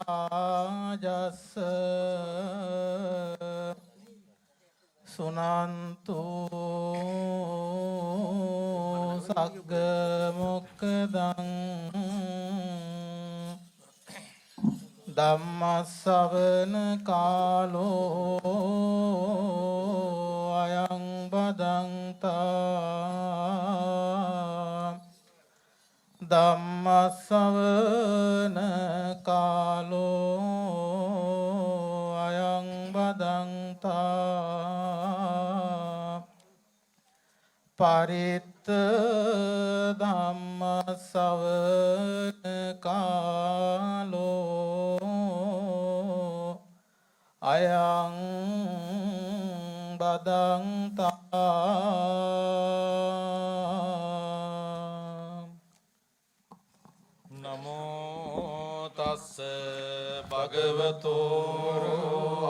රාජස්ස සුනන්තු සග්ග මොක්ඛදං ධම්මස්සවන කාලෝ අයං බදන්තා ධම්මස්සවන කාලෝ අයං බදන්තා පරිත්ත ධම්මස්සවන කාලෝ අයං බදන්තා නමෝ තස්ස භගවතෝ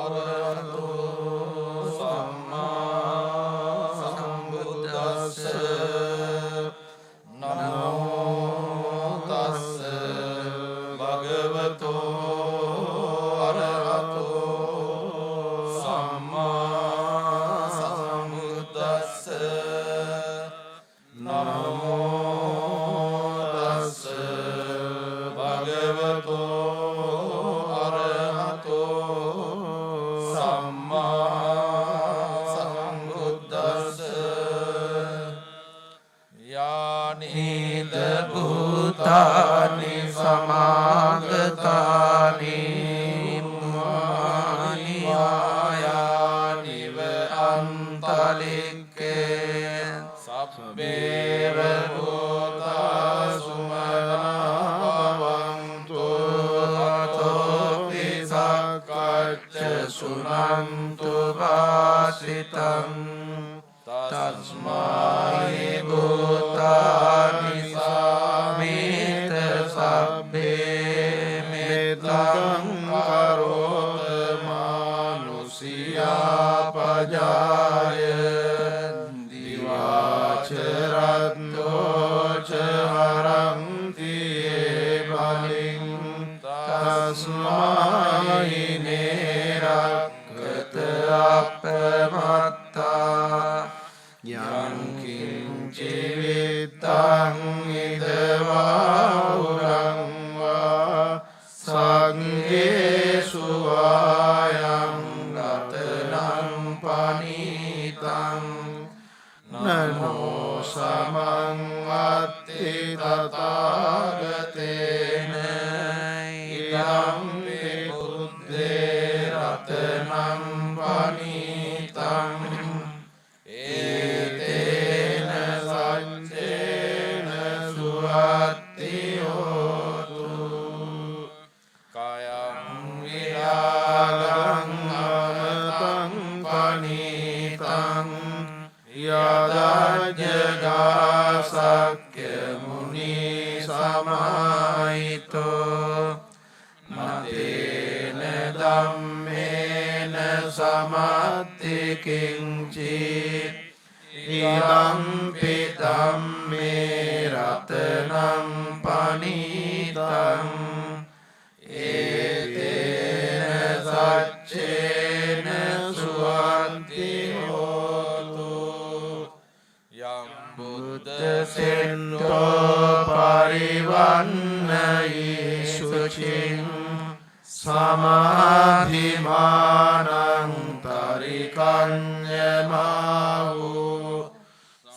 අරහතෝ සම්මා සම්බුද්දස්ස නමෝ තස්ස භගවතෝ භූතානි සමාගතානි මානි ආයානිව අන්තලික්කේ සබ්බේව භූතා සුමනා භවන්තු අතෝපි සක්කච්ඡ සුනන්තු වාසිතං තස්මයි භූතානි සාමිත සබ්බේ මෙතං කරෝත මානුසියා පජාය දිවාචරත්තෝ චරන්ති බලින් තස්මයි නේරක්කත අපමත්තා යං කිංචි විත්තං ඉදවාහුරං වා සංඝේසු වායං රතනං පනිතං නනෝ සමං අත්ති තථාගතේන ඉදං බුද්දේ රතනං පනිතං යදජ්ජගාසක්්‍ය මුනි සමාහිතෝ මතේන ධම්මේන සමත්ති කිංචි ඉදම්පි ධම්මේ රතනං පනිතං ඒතේන සච්චේන සුවන්ති සෙන්තෝ පරිවන්නයි සුචින් සමාධිමානං තරිකඤ්ඤමාහු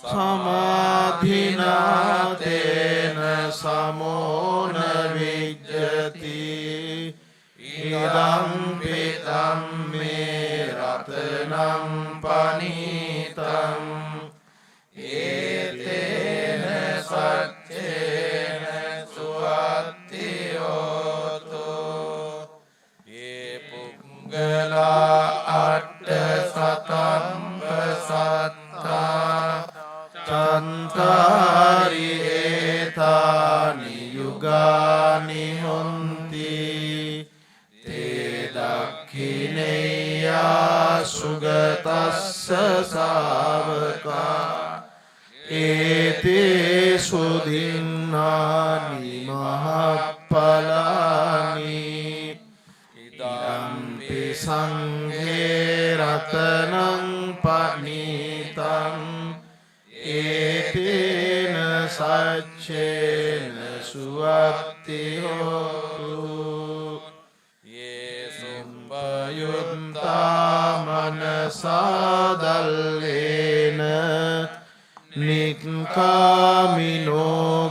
සමාධිනාතේන සමෝන විජ්ජති ඉදම්පි ධම්මේ රතනං පනිතං ඒතේන සච්චේන සුවත්ති හෝතු යේ පුංගලා අට්ඨ සතම්ප සත්තා චන්තාරි ඒතානි යුගානි හොන්ති තේ දක්ඛිනේයා සුගතස්ස සාවකා ඒතේ සුදින්නානි මහප්පලානි සංඝේ රතනං පනීතං ඒතේන සච්චේන සුවත්ති හෝතු යේ සුම්පයුත්තා මනසා දල්ලේන නික්ඛාමිනෝ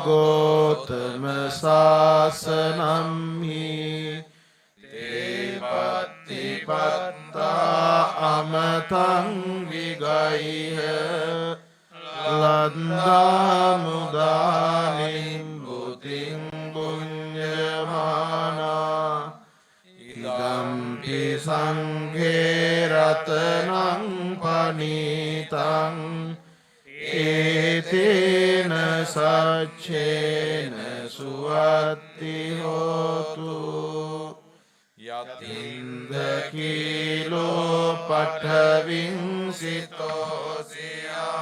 ගෝතම සාසනම්හි පත්තා අමතං විගයිහ ලද්දා මුදානින් බුතින් පුඤ්ඤමානා ඉදම්පි සංඝේ රතනං පනීතං ඒතේන සච්චේන සුවත්ති හෝතු යතින්ද කීලෝ පඨවින් සිතෝසියා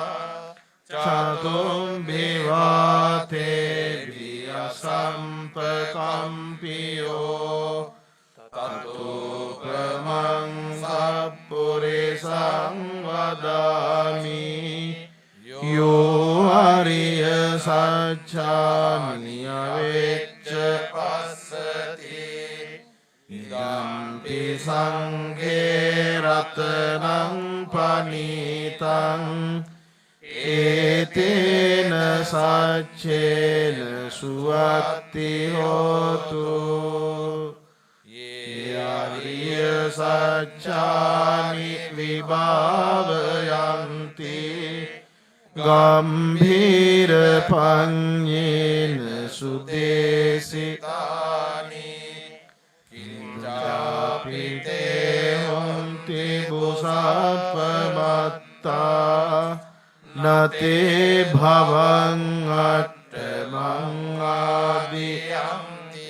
චතුම් භිවාතේ වියසම්පකම්පියෝ තතුපමං සප්පුරිසං වදාමි යෝ අරිය සච්ඡාමි අවෙච්ච පස්සති ඉදම්පි සංඝේ රතනං පනීතං ඒතේන සච්චේන සුවත්ති හෝතු යේ අරිය සච්ඡානි විභාවයන්ති ගම්භීර පඤ්ඤේන සුදේසිතානි කිංචාපිතේ හොන්ති බුසප්පමත්තා නතේ භවං අට්ඨමං ආදියන්ති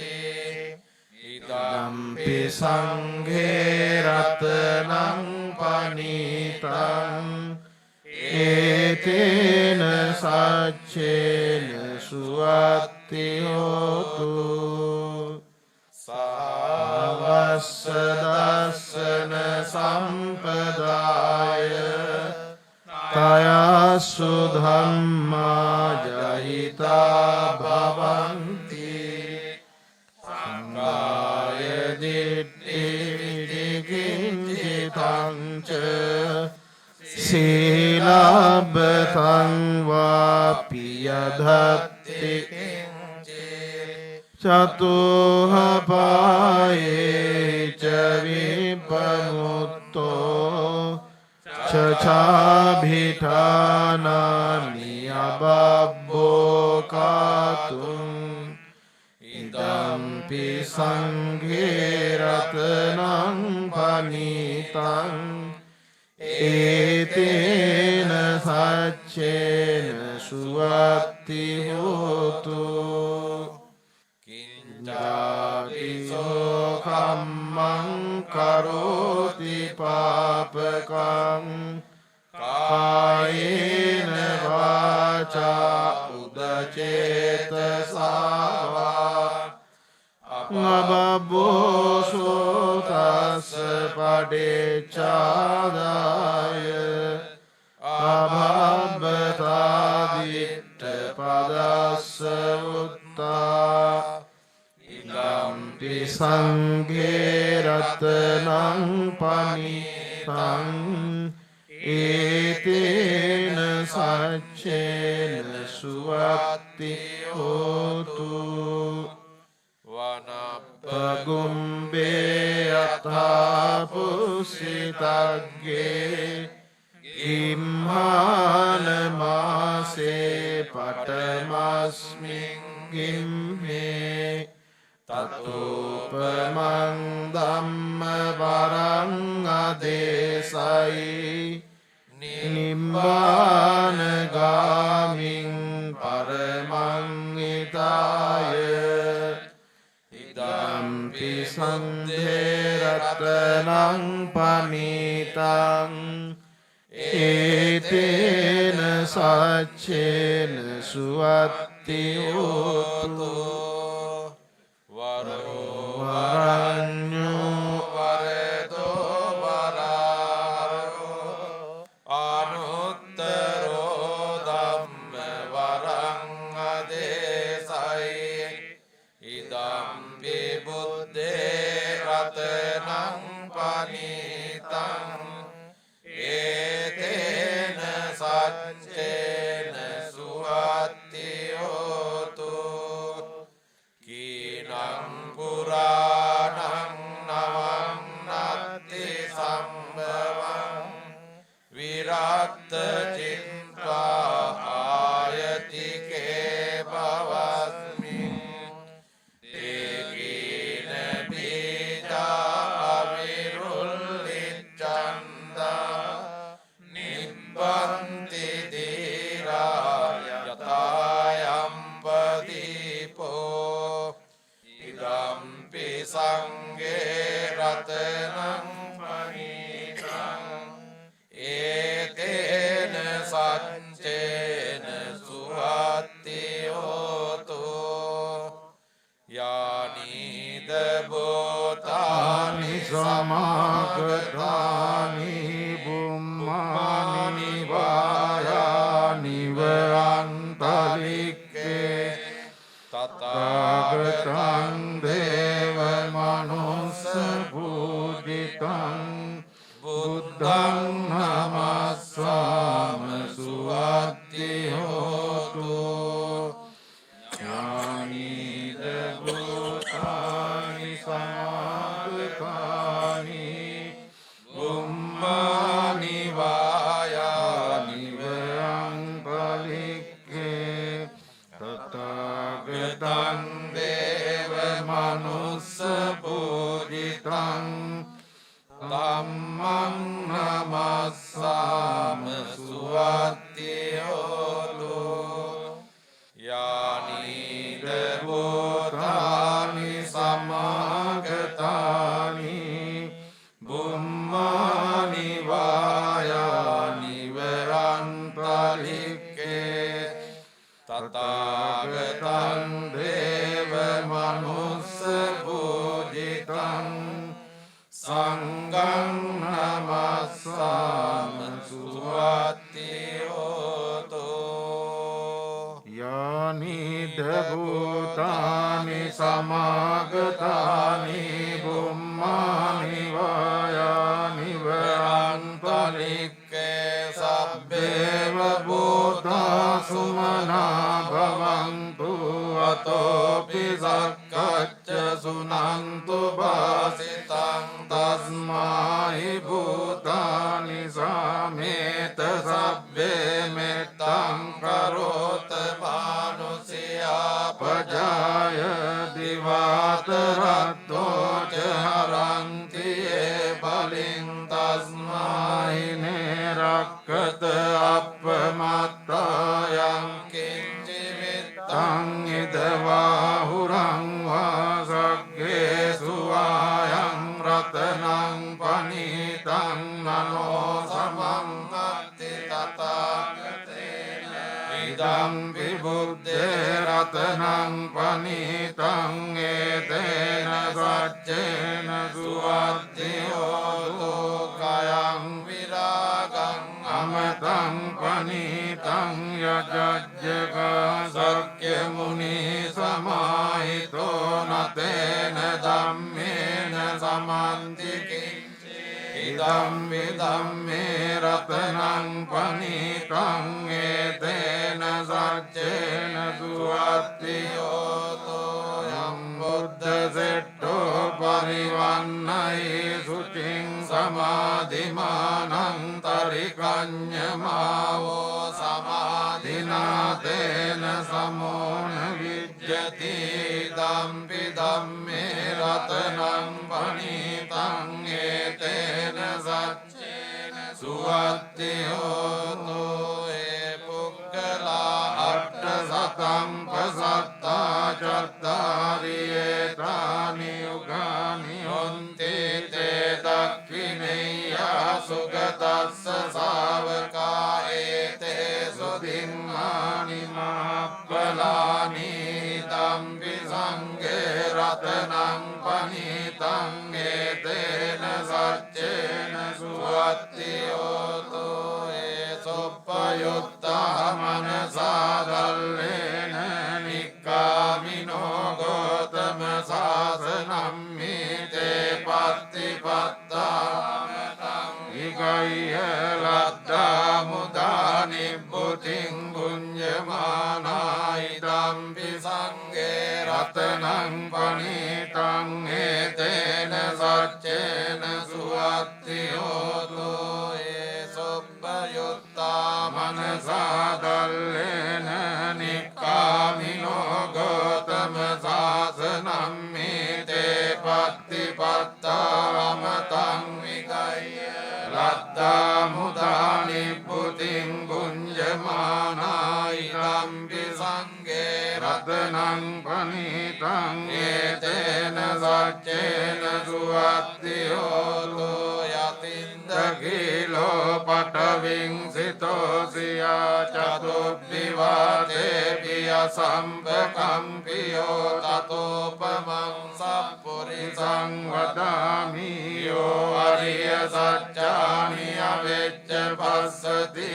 ඉදම්පි සංඝේ රතනං පනීතං ඒතේන සච්චේන සුවත්ති හෝතු සාවස්ස දස්සන සම්පදාය තයස්සු ධම්මා ජහිතා භවන්ති සංඝාය දිට්ඨි විදිකිංචිතං ච සීලබ්බතං වාපි යදත්ති චතුහපායේ ච විපමුත්තෝ චචාභිඨානානි අබබ්බෝ කාතුං ඉදම්පි සංඝේ රතනං පනීතං ඒතේන සච්චේන සුවත්ති හෝතු කිංචාපිසෝ කම්මං කරෝති පාපකං කායේන වාචා උදචේතසා අබබ්බෝසෝ තස්ස පටිච්චාදාය අභබ්බතාදිට්ඨ පදස්ස උත්තා ඉදම්පි සංඝේ රතනං පනීතං ඒතේන සච්චේන සුවත්ති හෝතු වනප්පගුම්බේ අත්ථා පුසිතග්ගේ ඉම්මාන මාසේ පඨමස්මින් ගිම්හේ තතුපමං ධම්ම වරං අදේසයි නිම්බාන ගාමින් පරමං හිතාය ඉදම්පි සංඝේ රතනං පනීතං ඒතේන සච්චේන සුවත්ති හෝතු වරඤ්ඤෝ වරදෝ රතනං පනිතං ඒතේන සච්චේන සුවත්ති හෝතු කීනං පුරාණං නවං නත්ති සම්භවං විරක්ත චිත්තා ආයතිකේ භවස්මින් තේකීන බීජා අවිරුල්ලිච්ඡන්දා නිබ්බන්ති දීරා යතායම්පදීපෝ ඉදම්පි සංඝේ රතනං පනිතං ඒතේන සච්චේන සුවත්ති හෝතු යානිද භූතානි සමාගතානි බුම්මානි වායානි වන්තලික්කේ තථාගතං දේව මනුස්ස පූජිතං බුද්ධං නමස්සාම සුවත්ති හෝතු ඥානිද භූතානි සමාගතානි බුම්මානි වායානි වංකලික්කේ තථාගතං දේව මනුස්ස පූජිතං ධම්මං නමස්සාම සුවත්ති හෝතු යානිද භූතානි සමාගතානි බුම්මානි වායානි වරන්තලික්කේ තථාගතං දේව මනුස්ස පූජිතං සංඝං නමස්සාම සුවත්ති හෝතු යානිද භූතානි සමාගතානි බුම්මානි වායානි වන්තලික්කේ සබ්බේව භූතා සුමනා භවන්තු අතෝපි සක්කච්ඡ සුනන්තු භාසිතං තස්මායි භූතානි සමේත සබ්බේ මෙත්තං කරෝත මානුසියා පජාය දිවාතරත්තෝ ච හරන්ති ඒ බලින් තස්මායි නේරක්කත අප්පමත්තායං කිංචි විත්තං ඉදවාහුරං වාසග්ගේ සුවායං රතනං පනිතං නනෝ සමංගත්ති තථාගතේන ඉදං විබුද්ධේ රතනං පනිතං ඒතේන සච්චේන සුවත්ති හෝතු කයං විරාගං අමතං පනිතං යජ්ජගා සක්්‍ය මුනි සමාහිතෝ නතේන ධම්මේන සමන්ති කිංචි ඉදම් විදම්මේ රතනං පනිතං ඒතේන සච්චේන සුවත්ති හෝතු යම් බුද්ධ සෙට්ඨෝ පරිවන්නයි සුචින් සමාධිමානං තරිකඤ්ඤමාවෝ සමාධිනාතේන සමෝන විජ්ජති දම්පි ධම්මේ රතනං පනිතං ඒතේන සච්චේන සුවත්ති හෝතු ඒ පුක්ඛලා අට්ඨ සතං පසත්තා චත්තාරියේ තානි යුගානි හොන්ති තේ දක්ඛිනේයා සුගතස්ස ශාවකා ඒතේ සුදින්මානි මහප්පලානි දම්පි සංඝේ රතනං පනිතං ඒතේන සච්චේන සුවත්ති හෝතු ඒ සොප්පයුත්තා මනසාදල්ලේන නික්කාමිනෝ ගෝතම සාසනම් මිතේ පත්තිපත්තාමතං විගය්‍ය ලද්දා මුදා නිබ්බුතින් පුඤ්ඤමානායි ධම්පි සංඝේ රතනං පනිතං හේතේන සච්චේන සුවත්ති හෝතු ඒ සොබ්බයුත්තා මනසා දල්ලේන නික්ඛාමිනෝ ගෝතම සාසනං මේතේ පත්තිපත්තාමතං විගය්‍ය ලද්දා මුදා නිබ්බුතින් පුඤ්ඤමානායි ධම්පි සංඝේ රතනං පනිතං ඒතේන සච්චේන සුවත්ති හෝතු යතින්ද කීලෝ පඨවින් සිතෝසියා චතුබ්බිවාතේ පිය සම්පකම්පියෝ තතෝපමං සප්පුරිසං වදාමි යෝ අරිය සත්‍යානි අවෙච්ච පස්සති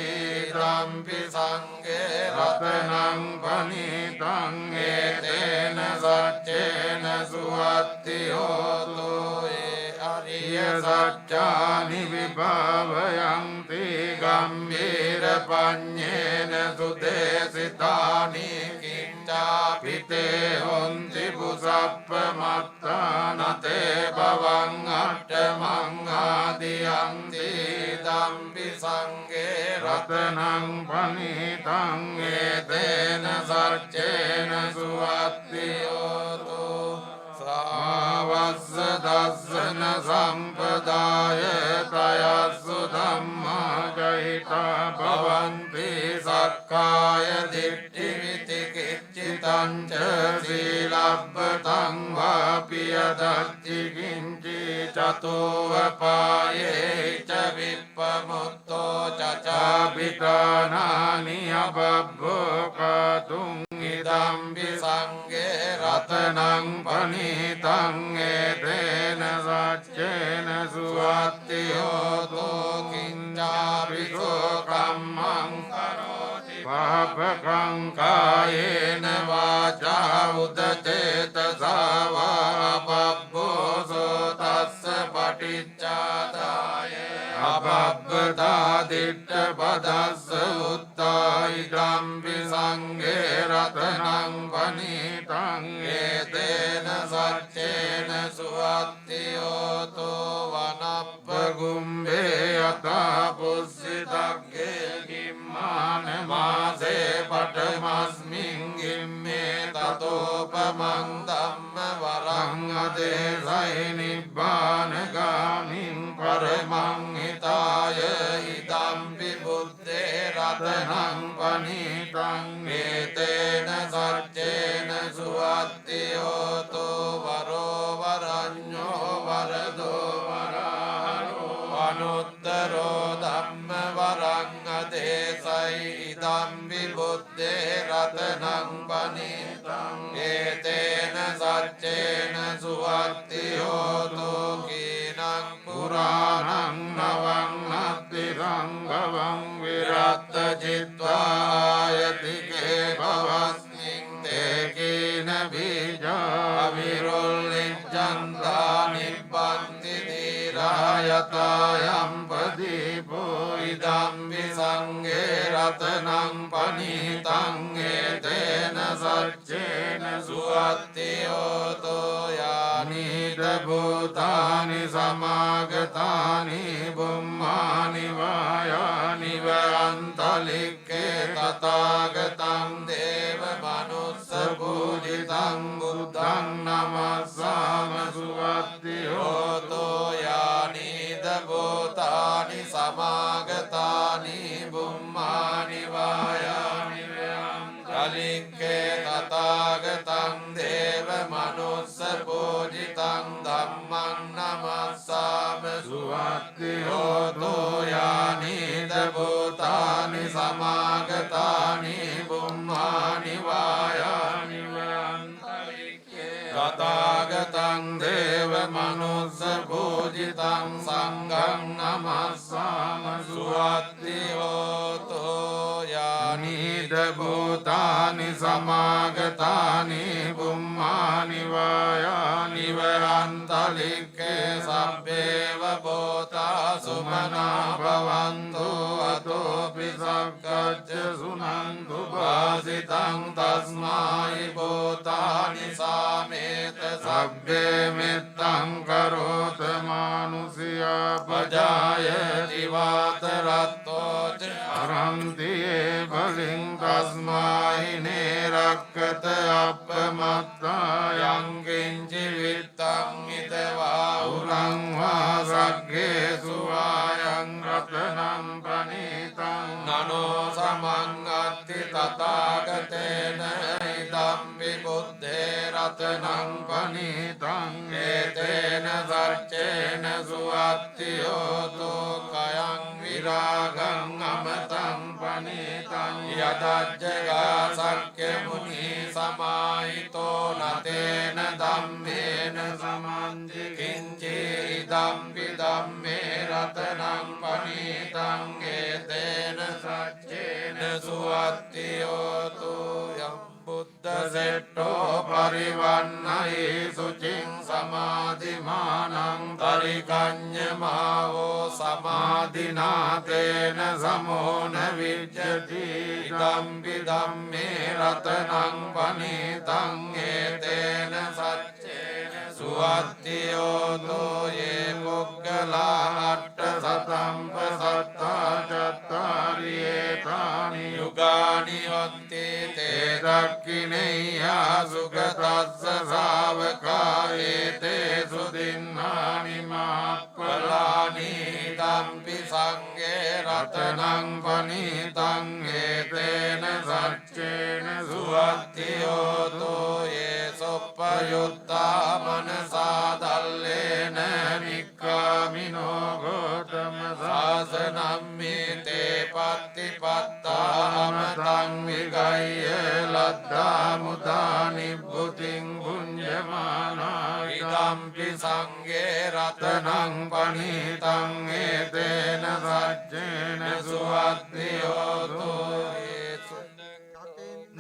ධම්පි සංඝේ රතනං පනිතං ඒතේන සච්චේන සුවත්ති හෝතු ඒ අරිය සත්‍යානි විභාවයන්ති ගම්භීර පඤ්ඤේන සුදේසිතානි කිංචාපිතේ හොන්ති පුසප්පමත්තානතේ භවං අට්ඨමං ආදියන්ති ධම්පි සංඝේ රතනං පනිතං ඒතේන සච්චේන සුවත්ති හෝතු සාවස්ස දස්සන සම්පදාය තයස්සු ධම්මා ජහිතා භවන්ති සක්කාය දිට්ඨි විතිකිච්ඡිතං ච සීලබ්බතං වාපිය දත්ති කිංචි චතෝ වපායේ ච විප්පමුත්තෝ චචාපිතානානි අබබ්බෝ කාතුං ඉදම්පි සංඝේ රතනං පනිතං ඒතේන සච්චේන සුවත්ති හෝතු කිංචාපිසෝ කම්මං කරෝති පාපකං කායේන වාචා උදචේතසා වා පබ්බෝසෝ තස්ස පටිච්චාදාය අබබ්බදා දිට්ඨ පදස්ස උත්තායි ධම්පි සංඝේ රතනං පනිතං ඒතේන සච්චේන සුවත්ති හෝතු වනප්පගුම්භේ යතා පුස්සිතග්ගේ කිම්මාන මාසේ පඨමස්මින් ගිම්මේ තතෝපමං ධම්ම වරං අදේසයි නිබ්බානගාමින් පරමං හිතාය ඉදම්පි බුද්දේ රතනං පනිතං ඒතේන සච්චේන සුවත්ති හෝතු වරෝ වරඤ්ඤෝ වරදෝ වරාරෝ අනුත්තරෝ ධම්ම වරං අදේසයි ඉදම්පි බුද්දේ රතනං පනිතං ඒතේන සච්චේන සුවත්ති හෝතු කීනං පුරාණං නවං නත්ති සංගවං විරත්ත චිත්වායතිකේ භවස්මින් තේකේන බීජා විරොල්ලිච්ඡන්තා නිබ්බන්ති දීරායතායම් පදීපෝ ඉදම්පි සංඝේ රතනං පනිතං ඒතේන සච්චේන සුවත්ති හෝතු යානිද භූතානි සමාගතානි බුම්මානි වායානි වන්තලික්කේ තථාගතං දේව මනුස්ස පූජිතං බුද්ධං නමස්සාම සුවත්ති හෝතු යානිද භූතානි සමාගතානි බුම්මානි වායානි වන්තලික්කේ තථාගතං දේව මනුස්ස පූජිතං ධම්මං නමස්සාම සුවත්ති හෝතු යානිද භූතානි සමාගතානි බුම්මානි වායානි වන්තලික්කේ තථාගතං දේව මනුස්ස පූජිතං සංඝං නමස්සාම සුවත්ති හෝතු යානිද ඉද භූතානි සමාගතානි බුම්මානි වායානි වහන්තලික්කේ සබ්බේව භූතා සුමනා භවන්තු අතෝපි සක්කච්ඡ සුනන්තු වාසිතං තස්මායි භූතානි සාමේත සබ්බේ මෙත්තං කරෝත මානුසියා පජායති වාතරත්තෝ අරන්තියේ බලින් තස්මායි නේරක්කත අප්පමත්තා යං කිංචි විත්තං ඉදවා උරං වා සග්ගේසු ආයං රතනං පනීතං නනෝ සමංගත්ති තථාගතේන ඉදම් විබුද්ධේ රතනං පනීතං ඒතේන සච්චේන සුවත්තියෝතු කයං විරාගං අමතං පනීතං යදජ්ජගා සක්්‍ය මුනි සමාහිතෝ නතේන ධම්මේන සමන්ති කිංචි ඉදම්පි ධම්මේ රතනං පනීතං ඒතේන සච්චේන සුවත්තියෝතු යම් බුද්ධ සෙට්ටෝ පරිවන්නයි සුචින් සමාධිමානං පරිකඤ්ඤමාවෝ සමාධිනාතේන සමෝන විජ්ජති ධම්පි ධම්මේ රතනං පනීතං ඒතේන සච්චේන සුවත්තියෝතෝ යේ පුග්ගලා අට්ඨ සතම්ප සත්තා චත්තාරියේතානි යුගානි වන්ති තේ දක්ඛිනේයා සුගතස්ස ශාවකා ඒතේ සුදින්නානි මහප්පලානි ධම්පි සංඝේ රතනං පනීතං ඒතේන සච්චේන සුවත්තියෝතෝ යේ සොප්පයුත්තා මනසා දල්ලේන නික්ඛාමිනෝ ගෝතම සාසනම් මේතේ පත්තිපත්තාමතං විගය්‍ය ලද්දා මුදා නිබ්බුතින් පුඤ්ජමානා ඉදම්පි සංඝේ රතනං පනීතං ඒතේන සච්චේන සුවත්තියෝතු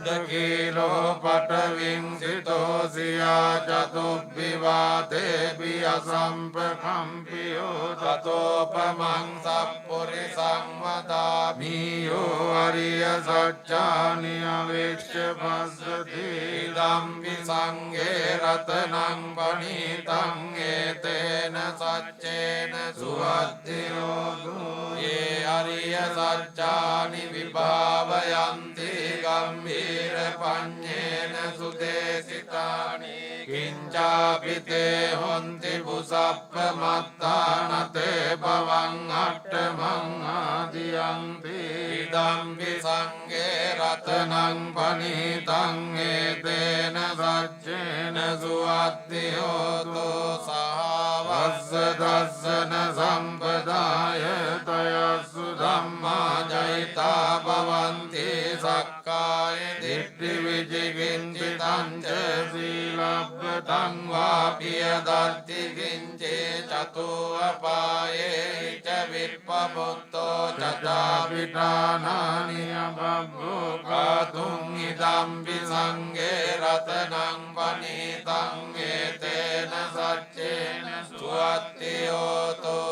දකීලෝ පටවින් සිතෝසියා චතුබ්බිවාතේපි අසම්පකම්පියෝ තතෝපමං සප්පුරිසං වදාමියෝ අරිය සච්චානි අවෙච්ච පස්සති ධම්පි සංඝේ රතනං පනීතං ඒතේන සච්චේන සුවත්තියෝතු යේ අරිය සච්චානි විභාවයන්ති ගම්භීර පඤ්ඤේන සුදේසිතානි කිංචාපිතේ හොන්ති පුසප්ප මත්තානතේ භවං අට්ඨමං ආදියන්ති ඉදම්පි සංඝේ රතනං පනීතං ඒතේන සච්චේන සුවත්තියෝතෝ සහවස්ස දස්සන සම්පදාය තයස්සු ධම්මා ජයිතා භවන්ති සක්කාය දිට්ඨි විචිකිංචිතං ච සීලබ්බතං වාපිය දත්ති කිංචේ චතෝ අපායේ ච විප්පමුත්තෝ චතාපිඨානානි අබ්බෝ කාතුං ඉදම්පි සංඝේ රතනං පනීතං ඒතේන සච්චේන සුවත්තියෝතෝ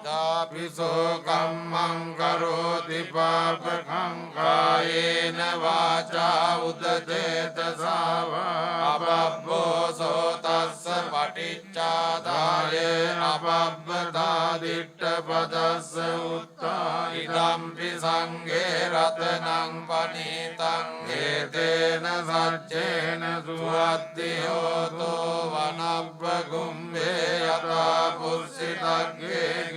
දාපිසෝ කම්මං කරෝති පාපකං කායේන වාචා උදතේතසාවා අපබ්බෝ සෝතස්ස පටිච්චාදාය අපබ්බදා දිට්ඨ පදස්ස උත්තා ඉදම්පි සංඝේ රතනං පනීතං ඒතේන සච්චේන සුවත්තියෝතෝ වනබ්බ ගුම්බේ යතා පුස්සිතග්ගේ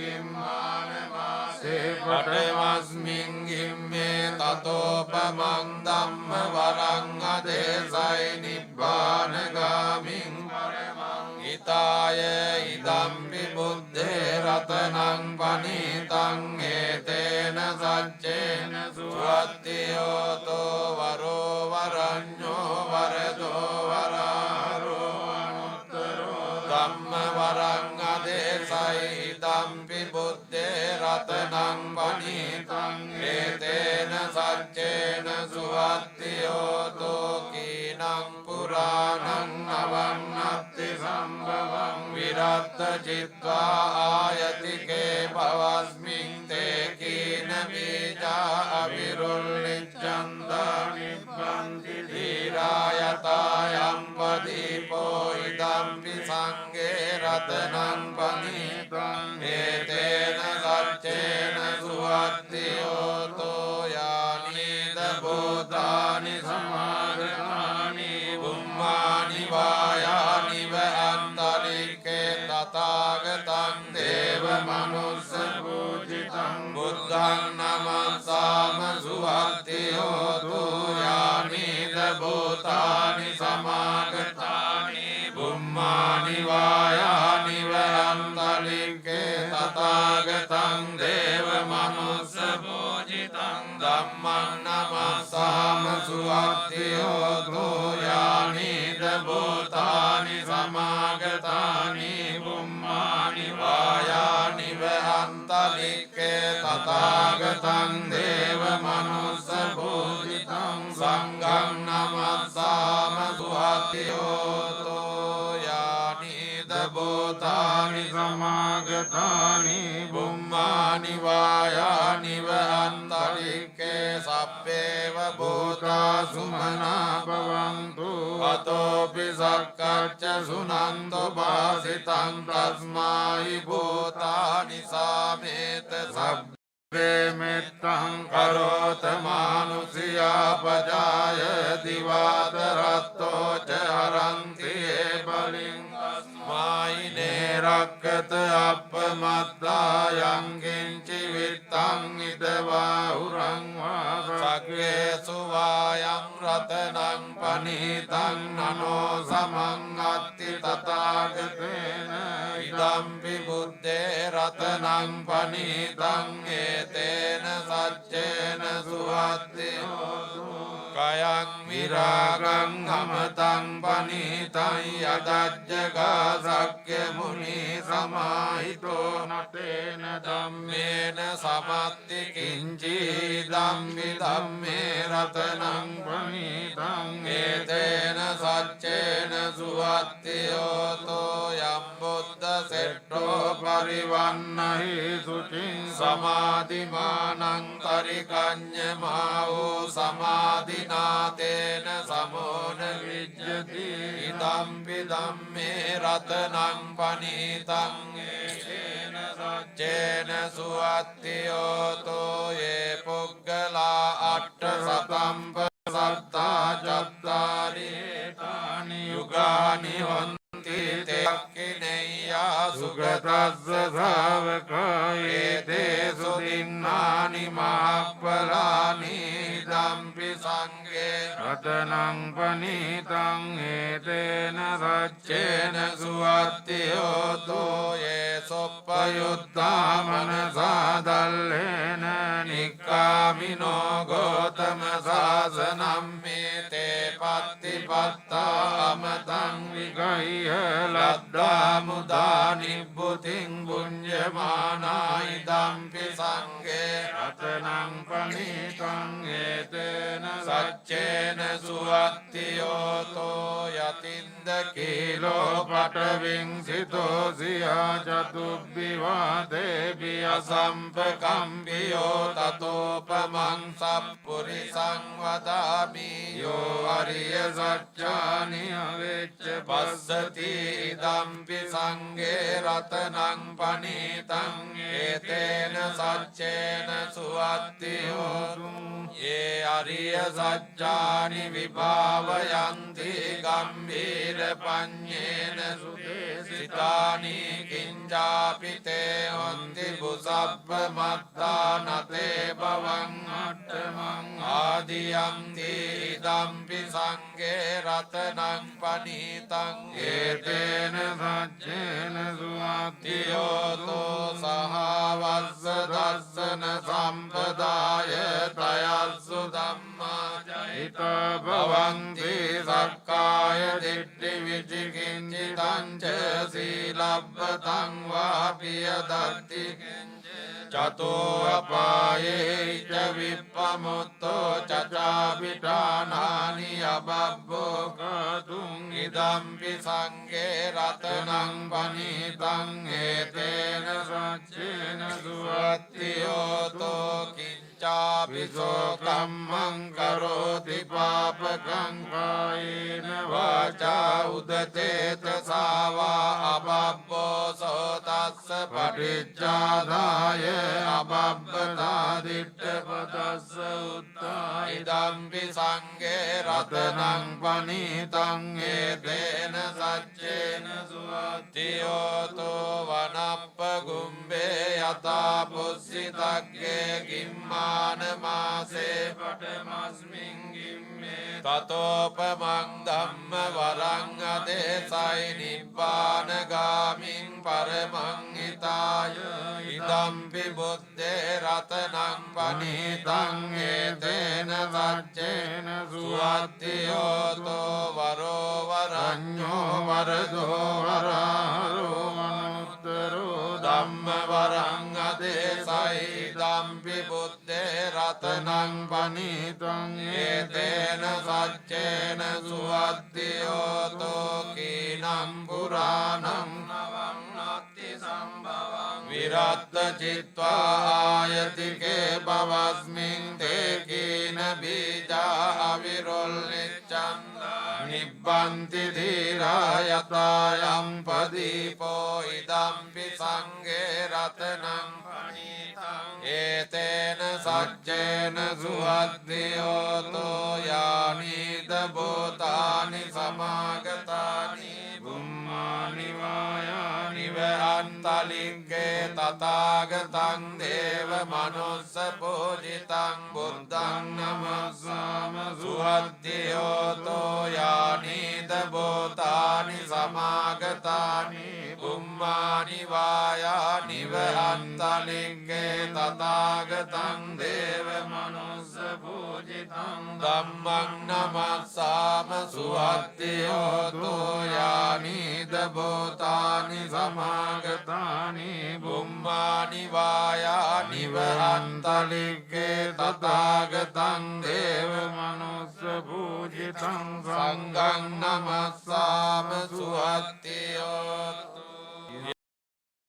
පටමස්මින් ගිම්මේ තතෝපමං ධම්ම වරං අදේසයි නිබ්බානගාමින් පරමං හිතාය ඉදම්පි බුද්ධේ රතනං පනීතං ඒතේන සච්චේන සුවත්තියෝතෝ වරෝ වරඤ්ඤෝ වරදෝ වරාරෝ අනුත්තරෝ ධම්ම වරං අදේසයි ඉදම්පි බුද්ධේ රතනං පනීතං ඒතේන සච්චේන සුවත්තියෝතෝ කීනං පුරාණං අවන්නත්ති සම්භවං විරත්ත චිත්වා ආයතිකේ භවස්මින් තේ කීන බීජා අවිරුල්ලිච්ඡන්දා නිබ්බන්ති ධීරායතායම් පදීපෝ ඉදම්පි සංඝේ රතනං පනීතං ඒතේන සච්චේන සුවත්තියෝතෝ යානීද භූතානි සමාගතානි බුම්මානි වායානි වහන්තලිකේ තථාගතං දේව මනුස්ස පූජිතං බුද්ධං නමස්සාම සුවත්තියෝතු යානීද භූතානි සමාගතානි බුම්මානි වායානි වහන්තලිකේ තථාගතං දේව මනුස්ස පූජිතං ධම්මං නමස්සාම සුවත්තියෝතු යානීද භූතානි සමාගතානි බුම්මානි වායානි වහන්තලිකේ තථාගතං දේව මනුස්ස පූජිතං සංඝං නමස්සාම සුවත්තියෝතු යානීද භූතානි සමාගතානි බුම්මානි වායානි වහන්තලිකේ සබ්බේව භූතා සුමනා භවන්තු අතෝපි සක්කච්ඡ සුනන්තෝ භාසිතං තස්මායි භූතානි සාමේත සබ්බේ මෙත්තං කරෝත මානුසියා පජාය දිවාතරත්තෝ ච හරන්ති බලින් මායිනේ රක්කත අප්පමත්තා යං කිංචි විත්තං ඉදවා උරං වා සක්කේසු වායං රතනං පනීතං නනෝ සමං අත්ති තථාගතේන ඉදම්පි බුද්දේ රතනං පනීතං ඒතේන සච්චේන සුවත්තියෝතු කයං විරාගං හමතං පනීතං යදජ්ජගා සක්්‍ය මුනි සමාහිතෝ නතේන ධම්මේන සමත්ති කිංචි ධම්මි ධම්මේ රතනං පනීතං ඒතේන සච්චේන සුවත්තියෝතෝ යම් බුද්ධ සෙට්ටෝ පරිවන්නහි සුචින් සමාධිමානං පරිකඤ්ඤමා වූ සමාධිනාතේන සමෝන විජ්ජති ඉදම්පි ධම්මේ රතනං පනීතං ඒතේන සච්චේන සුවත්තියෝතෝ යේ පුග්ගලා අට්ඨ සතම්ප සත්තා චත්තාරි ඒතානි යුගානි හොන්ති තේක්ඛිනෙය්‍යා සුගතස්ස ශාවකයේ තේසු දින්නානි මහප්පලානි දම්පි සංඝේ රතනං පනීතං ඒතේන සච්චේන සුවත්තියෝතෝ යේ සොප්පයුත්තාමන සාදල්ලේන නික්ඛාමිනෝ ගෝතම සාසනම් මේතේ පත්තිපත්තා අමතං විගය්‍ය ලද්දා මුදා නිබ්බුතින් බුඤ්ජමානායි දම්පි සංඝේ රතනං පනීතං ඒතේන සච්චේන සුවත්තියෝතෝ යතින්ද කීලෝ පටවින් සිතෝ සියා චතුබ්බිවා දේවිය සම්පකම්බියෝ තතෝපමං සප්පුරිසං වදාමි යෝ අරිය සත්‍යානි අවෙච්ච පස්සති ඉදම්පි සංඝේ රතනං පනීතං ඒතේන සච්චේන සුවත්තියෝතු යේ අරිය සත්‍යානි විභාවයන්ති ගම්භීර පඤ්ඤේන සුදේසිතානි කිංජාපිතේ හොන්ති බුසබ්බ මත්තානතේ බවං අට්ඨමං ආදියන්ති ඉදම්පි සංඝේ රතනං පනීතං ඒතේන සච්චේන සුවත්තියෝතෝ සහවස්ස දස්සන සම්පදාය තයස්සු ධම්මා ජහිත භවන්ති සක්කාය දිට්ඨි විචිකිංචිතං ච සීලබ්බතං වාපිය දත්ති චතෝ අපායේ ච විප්පමුත්තෝ චචාපිඨානානි අබබ්බෝ කතුං ඉදම්පි සංඝේ රතනං පනිතං ඒතේන සච්චේන සුවත්තියෝතෝ කිංචාපිසෝ කම්මං කරෝති පාපකං කායේන වාචා උදතේත සාවා අබබ්බෝ සෝතස්ස පටිච්චාදාය අබබ්බතා දිට්ඨපතස්ස උත්තා ඉදම්පි සංඝේ රතනං පනිතං ඒතේන සච්චේන සුවත්තියෝතෝ වනප්ප ගුම්බේ යතා පුස්සිතග්ගේ ගිම්මාන මාසේ පඨමස්මින් ගිම්මේ තතෝපමං ධම්ම වරං අදේසයි නිබ්බාන ගාමින් පරමං හිතාය ඉදම්පි බුද්දේ රතනං පනිතං ඒතේන සච්චේන සුවත්තියෝතෝ වරෝ වරඤ්ඤෝ වරදෝ වරහරෝ අනුත්තරෝ ධම්ම වරං අදේසයි ඉදම්පි බුද්දේ රතනං පනිතං ඒතේන සච්චේන සුවත්තියෝතෝ කීනම් පුරාණං නවං නත්ති සම්භවං විරත්ත චිත්වා ආයතිකේ භවස්මින් තේ කීන බීජා අවිරොල්ලිච්ඡන්ද නිබ්බන්ති ධීරා යතායම් පදීපෝ ඉදම්පි සංඝේ රතනං පනිතං ඒතේන සච්චේන සුවත්තියෝතෝ යානිද භූතානි සමාගතානි බුම්මානි වායානි වහන්තලිග්ගේ තථාගතං දේව මනුස්ස පූජිතං බුද්ධං නමස්සාම සුවත්තියෝතෝ යානිද භූතානි සමාගතානි බුම්මානි වායානි වහන්තලිග්ගේ තථාගතං දේව මනුස්ස පූජිතං ධම්මං නමස්සාම සුවත්තියෝතෝ යානිද භූතානි සමාගතානි බුම්මානි වායානි වහන්තලිග්ගේ තථාගතං දේව මනුස්ස පූජිතං සංඝං නමස්සාම සුවත්තියෝතෝ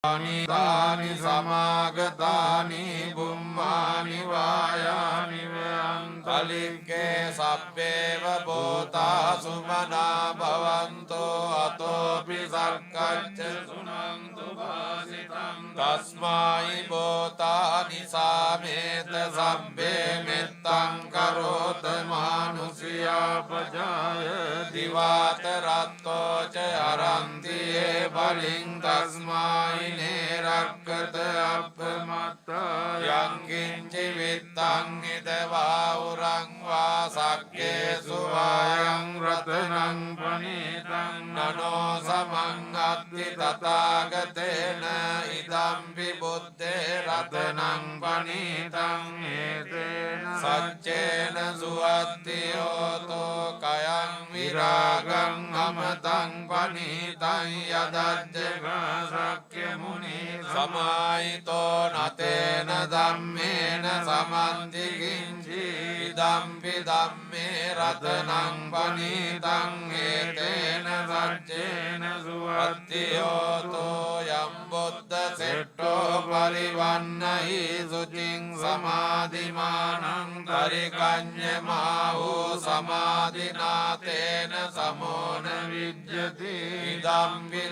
යානි සමාගතානි බුම්මානි වායානි වහන්තලිග්ගේ සබ්බේව භූතා සුමනා භවන්තෝ අතෝපි සක්කච්ඡ සුනන්තු භාසිතං තස්මායි භූතානි සාමේත සබ්බේ මෙත්තං කරෝත මානුසියා පජාය දිවාත රත්තෝ ච අරන්තියේ බලින් තස්මායි නේරක්කත අප්පමත්තා යං කිංචි විත්තං හිතවා උරං වා සක්කේසු වායං රතනං පනිතං නනෝ සමං අත්ති තථාගතේන ඉදම්පි බුද්දේ රතනං පනිතං ඒතේන සච්චේන සුවත්තියෝතෝ කයං විරාගං අමතං පනිතං යදජ්ජගා සක්්‍ය මුනි සමාහිතෝ නතේන ධම්මේන සමන්ති කිංචි ඉදම්පි ධම්මේ රතනං පනිතං ඒතේන සච්චේන සුවත්තියෝතෝ යම් බුද්ධ සෙට්ටෝ පරිවන්නහි සුචින් සමාධිමානං පරිකඤ්ඤමාහෝ සමාධිනාතේන සමෝන විජ්ජති ඉදම්පි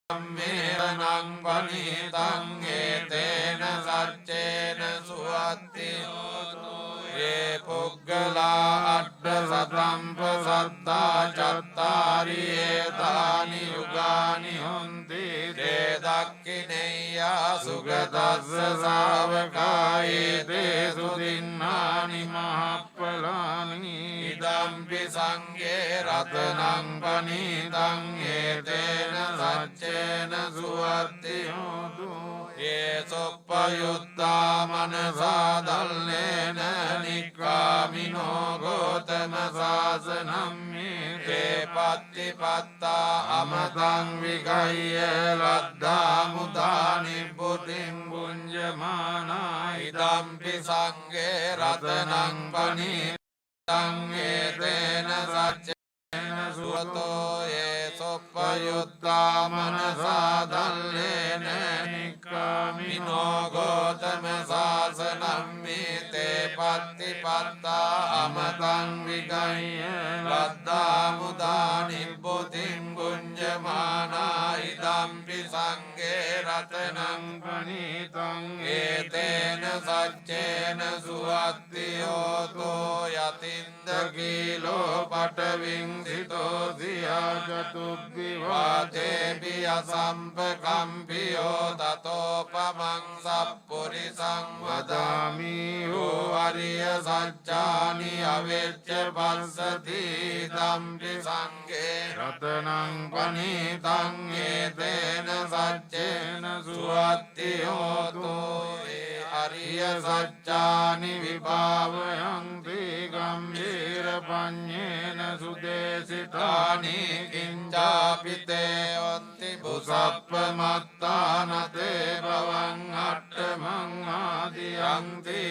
ධම්මේනං පනිතං ඒතේන සච්චේන සුවත්තියෝතෝ ये पुग्गला अट्ठ सतंप सत्ता चत्तारि एतानि युगानि हुन्ति ते दक्खिनेय्या सुगतस्य सावकाये ते सुदिन्नानि महाप्पलानि इदम्पि संगे रत्नं पनीतं एतेन सच्चेन सुवर्तिहोतु ये सुप्पयुक्ता मनसा दल्लेन निक्कामिनो गौतम शासनं ते पत्तिपत्ता अमतं विगह्य लद्धा मुदा निबुद्धिं भुञ्जति පුඤ්ජමානා ඉදම්පි සංඝේ රතනං පනිතං ඒතේන සච්චේන සුවතෝ ඒ සොප්පයුත්තා මනසා දල්ලේන නික්ඛාමිනෝ ගෝතම සාසනං මීතේ පත්තිපත්තා අමතං විගය්‍ය වද්දා මුදා නිබ්බුතින් පුඤ්ජමානා ඉදම්පි සංඝේ රතනං පනිතං ඒතේන සච්චේන සුවත්තියෝතෝ යතින්ද කීලෝ පටවින් සිතෝ සියා චතුබ්බිවාතේපි අසම්පකම්පියෝ තතෝපමං සප්පුරිසං වදාමි හෝ අරිය සච්චානි අවෙච්ච පස්සති දම්පි සංඝේ රතනං පනිතං ඒතේන සච්චේන සුවත්තියෝතෝ ඒ අරිය සච්චානි විභාවයන්ති ගම්භීර පඤ්ඤේන සුදේසිතානි කිංචාපිතේ වන්ති බුසප්පමත්තානතේ භවං අට්ඨමං ආදියන්ති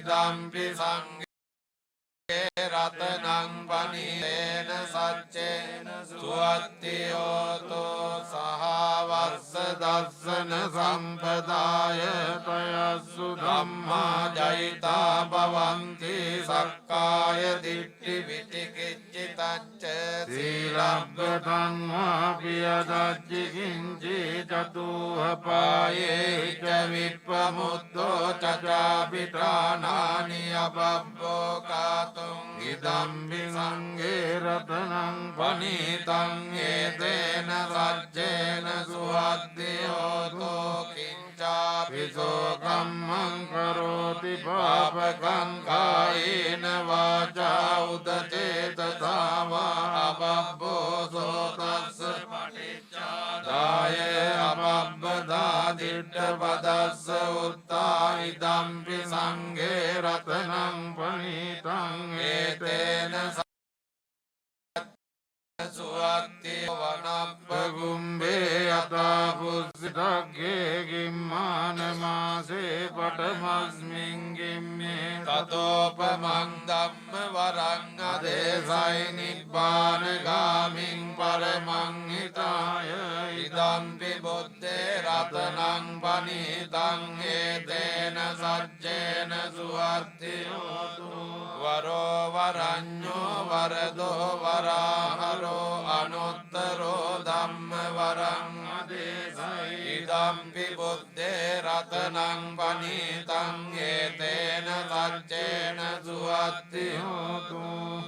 දම්පි සංඝේ රතනං පනිතේන සච්චේන සුවත්තියෝතෝ සහවස්ස දස්සන සම්පදාය තයස්සු ධම්මා ජයිතා භවන්ති සක්කාය දිට්ඨි විචිකිච්ඡිතංච සීලබ්බතං වාපියදච්චි කිංචි චතුහපායේ ච විප්පමුත්තෝ චචාපිත්‍රාණානි අබබ්බෝ කාතුං ඉදම්පි සංඝේ රතනං පනිතං ඒතේන සච්චේන සුවත්තියෝතෝ කිංචාපිසෝ කම්මං කරෝති පාපකං කායේන වාචා උදචේතසා වා අබබ්බෝ සෝතස්ස පටිච්චාදාය අබබ්බදා දිට්ඨ පදස්ස උත්තා ඉදම්පි සංඝේ රතනං පනිතං ඒතේන සුවත්ති වනප්පගුම්බේ යතා පුස්සිතග්ගේ ගිම්මාන මාසේ පඨමස්මින් ගිම්මේ තතෝපමං ධම්ම වරං අදේසයි නිබ්බාන ගාමින් පරමං හිතාය ඉදම්පි බුද්දේ රතනං පනිතං ඒතේන සච්චේන සුවත්තියෝතු වරෝ වරඤ්ඤෝ වරදෝ වරාහරෝ අනුත්තරෝ ධම්ම වරං අදේසයි ඉදම්පි බුද්දේ රතනං පනිතං ඒතේන සච්චේන සුවත්තියෝතු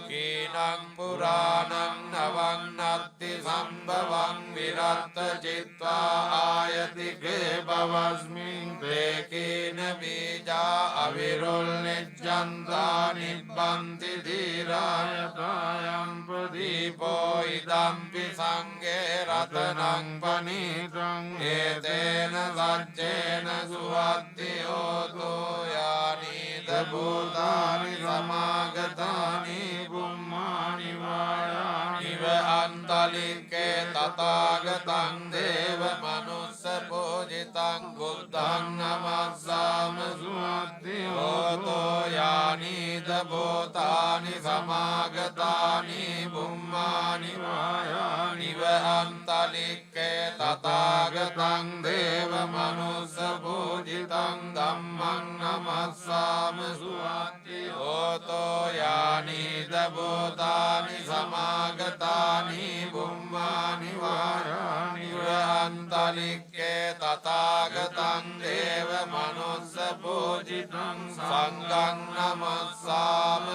කීනං පුරාණං නවං නත්ති සම්භවං විරත්ත චිත්වා ආයතිකේ භවස්මින් තේ කීන බීජා අවිරුල්නිච්ඡන්තා නිබ්බන්ති ධීරායතායම් ප්‍රදීපෝ ඉදම්පි සංඝේ රතනං පනිතං ඒතේන සච්චේන සුවත්තියෝතෝ යානිද භූතානි සමාගතානි බුම්මානි වායානි ව අන්තලික්කේ තථාගතං දේව මනුස්ස පූජිතං බුද්ධං නමස්සාම සුවත්තියෝතෝ යානිද භූතානි සමාගතානි බුම්මානි වායානි ව අන්තලික්කේ තථාගතං දේව මනුස්ස පූජිතං ධම්මං නමස්සාම සුවත්තියෝතෝ යානිද භූතානි සමාගතානි බුම්මානි වායානි ව අන්තලික්කේ තථාගතං දේව මනුස්ස පූජිතං සංඝං නමස්සාම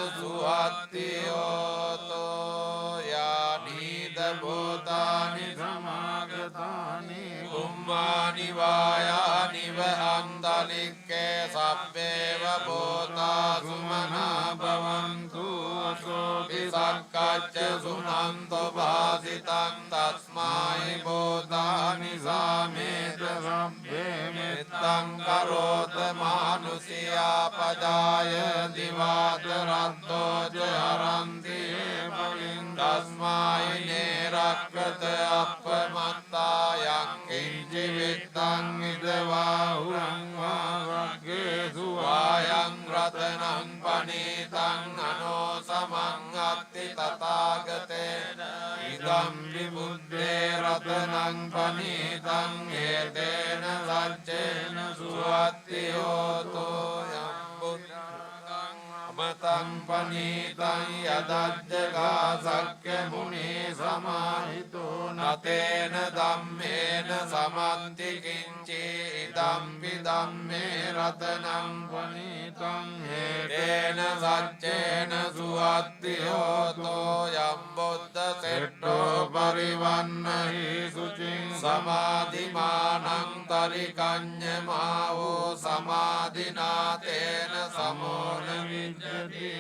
සුවත්තියෝතෝ යානිද භූතානි සමාගතානි බුම්මානි වායානි ව අන්තලික්කේ සබ්බේව භූතා සුමනා භවන්තු අසෝපි සක්කච්ඡ සුනන්තෝ භාසිතං තස්මායි භූතානි සාමේත සබ්බේ මෙත්තං කරෝත මානුසියා පදාය දිවාත රත්තෝ ච හරන්ති බලින් තස්මායි නේරක්කත අප්පමත්තා යං කිංචි විත්තං ඉදවා උරං වා තථාගතේන ඉදම් විබුද්ධේ රතනං පනීතං ඒතේන සච්චේන සුවත්ති හෝතෝ යම් බුද්ධං අමතං පනීතං යදජ්ජගා සක්්‍ය මුනේ සමාහිතෝ නතේන ධම්මේන සමන්ති කිංචි ඉදම්පි ධම්මේ රතනං පනීතං හේතේන සච්චේන සුවත්ති හෝතෝ යම් බුද්ධ සෙට්ඨෝ පරිවන්නහි සුචින් සමාධිමානං තරිකඤ්ඤමාවෝ සමාධිනාතේන සමෝන විජ්ජති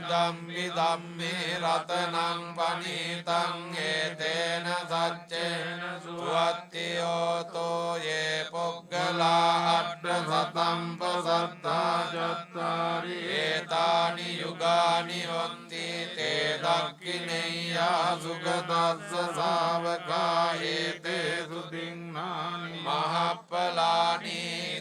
ධම්මි ධම්මේ රතනං පනීතං ඒතේන සච්චේන සුවත්ති හෝතෝ යේ පුග්ගලා අට්ඨ සතම්ප සත්තා චත්තාරි ඒතානි යුගානි හොන්ති තේ දක්ඛිනේයා සුගතස්ස ශාවකා ඒතේ සුදින්නානි මහප්පලානි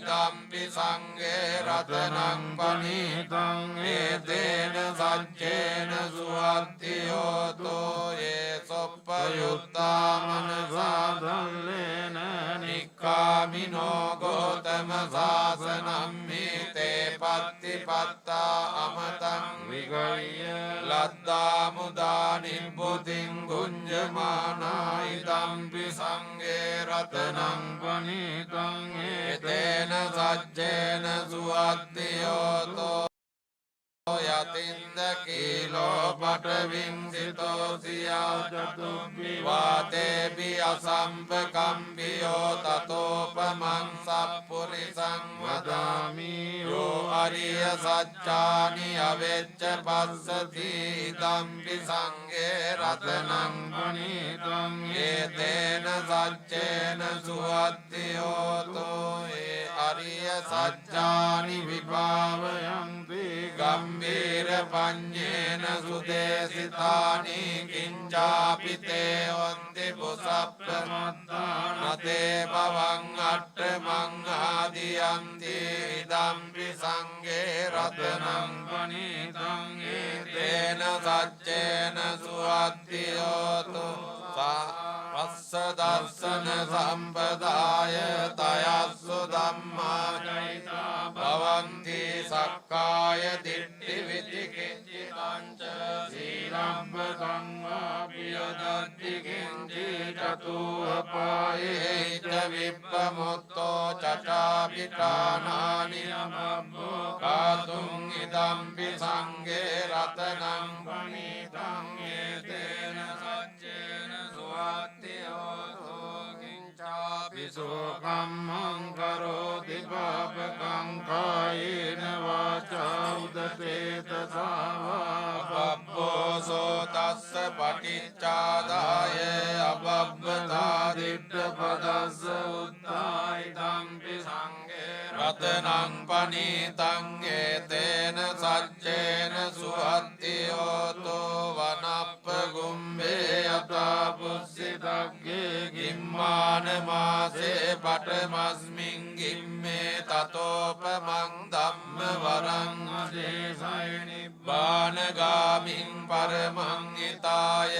ධම්පි සංඝේ රතනං පනීතං ඒතේන සච්චේන සුවත්ති හෝතෝ යේ සොප්පයුත්තා මනසා ධම්මේන නික්ඛාමිනෝ ගෝතම සාසනං මේතේ පත්තිපත්තා අමතං විගය්‍ය ලද්දා මුදා නිබ්බුතින් ගුඤ්ජමානා ඉදම්පි සංඝේ රතනං පනීතං ඒතේන සච්චේන සුවත්ති හෝතෝ යතින්ද කීලෝ පඨවින් සිතෝ සියා චතුබ්බි වාතේපි අසම්පකම්බියෝ තතෝපමං සප්පුරිසං වදාමි යෝ අරිය සච්චානි අවෙච්ච පස්සති ඉදම්පි සංඝේ රතනං පනීතං ඒතේන සච්චේන සුවත්ති හෝතෝ ඒ අරිය සච්චානි විභාවයන්ති ගම්බීර පඤ්ඤේන සුදේසිතානි කිංචාපිතේ වන්ති පුසප්පමත්තා නතේ පවං අට්ඨමං ආදියන්ති ඉදම්පි සංඝේ රතනං පනීතං ඒතේන සච්චේන සුවත්ති හෝතෝ පස්ස දර්ශන සම්පදාය තයස්සු ධම්මා චෛතා භවන්ති සක්කාය දිට්ඨි විචිකිච්ඡිතං ච සීලම්බකං වාපියදත්ති කිංචි චතුප්පායේ ච විප්පමුත්තෝ චචාපිඨානානි අමබ්බෝ කාතුං ඉදම්පි සංඝේ රතනං පනීතං ඒතේන සච්චේන සුවත්ති හෝතෝ කිංචාපි සෝකම්මං කරෝති පාපකං කායේන වාචා උදපේතසාවා පබ්බෝ සෝතස්ස පටිච්චාදාය අබබ්බතා දිට්ඨ පදස්ස උත්තායි ධම්පි සංඝේ රතනං පනීතං ඒතේන සච්චේන සුවත්ති හෝතෝ වනප්ප ගුම්බේ යතා පුස්සිතග්ගේ ගිම්මාන මාසේ පඨමස්මින් ගිම්මේ තතෝපමං ධම්ම වරං අදේශය නිබ්බානගාමින් පරමං හිතාය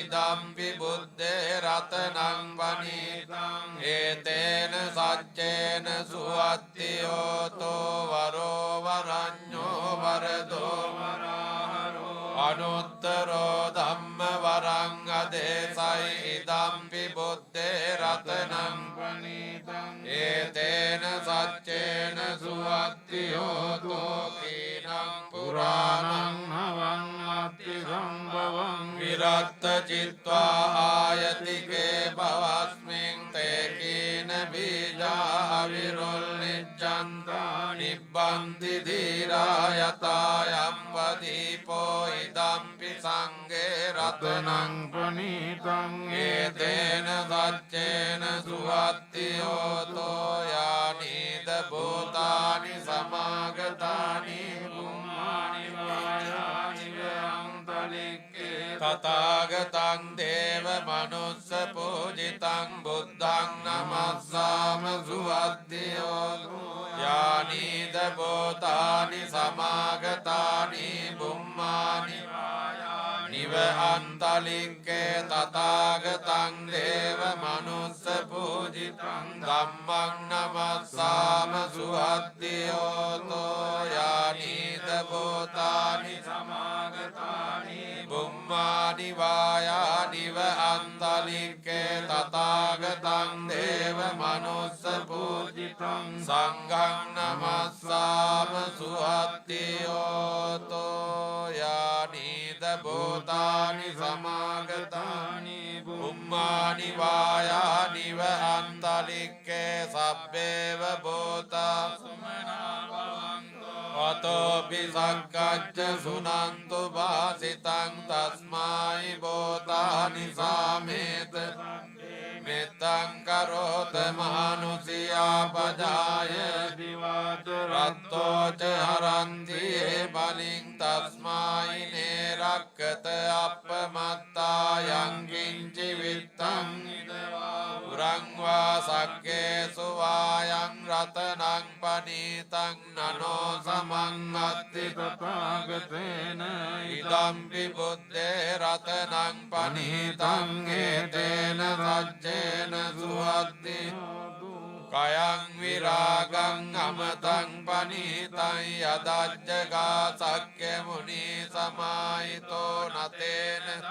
ඉදම්පි බුද්දේ රතනං පනීතං ඒතේන සච්චේන සුවත්ති හෝතෝ වරෝ වරඤ්ඤෝ වරදෝ වරාහරෝ අනුත්තරෝ ධම්ම වරං අදේශයි ඉදම්පි බුද්දේ රතනං පනීතං ඒතේන සච්චේන සුවත්ති හෝතෝ කීනං පුරාණං හවං අත්ති සම්භවං විරත්ත චිත්වා ආයතිකේ භවස්මින් තේ කීන බීජා විරොල් නිච්ඡන්තා නිබ්බන්ති ධීරා යතා යම් වදීපෝ ඉදම්පි සංඝේ රතනං පනීතං ඒතේන සච්චේන සුවත්ති හෝතෝ යානිද භූතානි සමාගතානි බුම්මානි වායානි වයන්තලික්කේ තථාගතං දේව මනුස්ස පූජිතං බුද්ධං නමස්සාම සුවත්ති හෝතෝ යානිද භූතානි සමාගතානි බුම්මානි වායානි අන්තලික්කේ තථාගතං දේව මනුස්ස පූජිතං ධම්මං නමස්සාම සුවද්දියෝතෝ යානීත භූතානි සමාගතානි බුම්මානි වායානිව අන්තලික්කේ තථාගතං දේව මනුස්ස පූජිතං සංඝං නමස්සාම සුවද්දියෝතෝ යානීත භූතානි සමාගතානි බුම්මානි වායානිව අන්තලික්කේ සබ්බේව භූතා සුමනා භවන්තෝ අතෝපි සක්කච්ඡ සුනන්තු වාසිතං තස්මායි භූතානි සාමේත මෙත්තං කරෝත මානුසියා පජාය දිවාච රත්තෝච හරන්ති බලින් තස්මායි නේරක්කත අපමත්තා යං කිංචි විත්තං ඉදවා පුරං වා සක්කේසු වායං රතනං පනීතං නනෝ සමං අත්ති තථාගතේන ඉදම්පි බුද්දේ රතනං පනීතං ඒතේන සච්චේන සුවද්දි කයං විරාගං අමතං පනීතං යදජ්ජගා සක්්‍ය මුනි සමාහිතෝ නතේන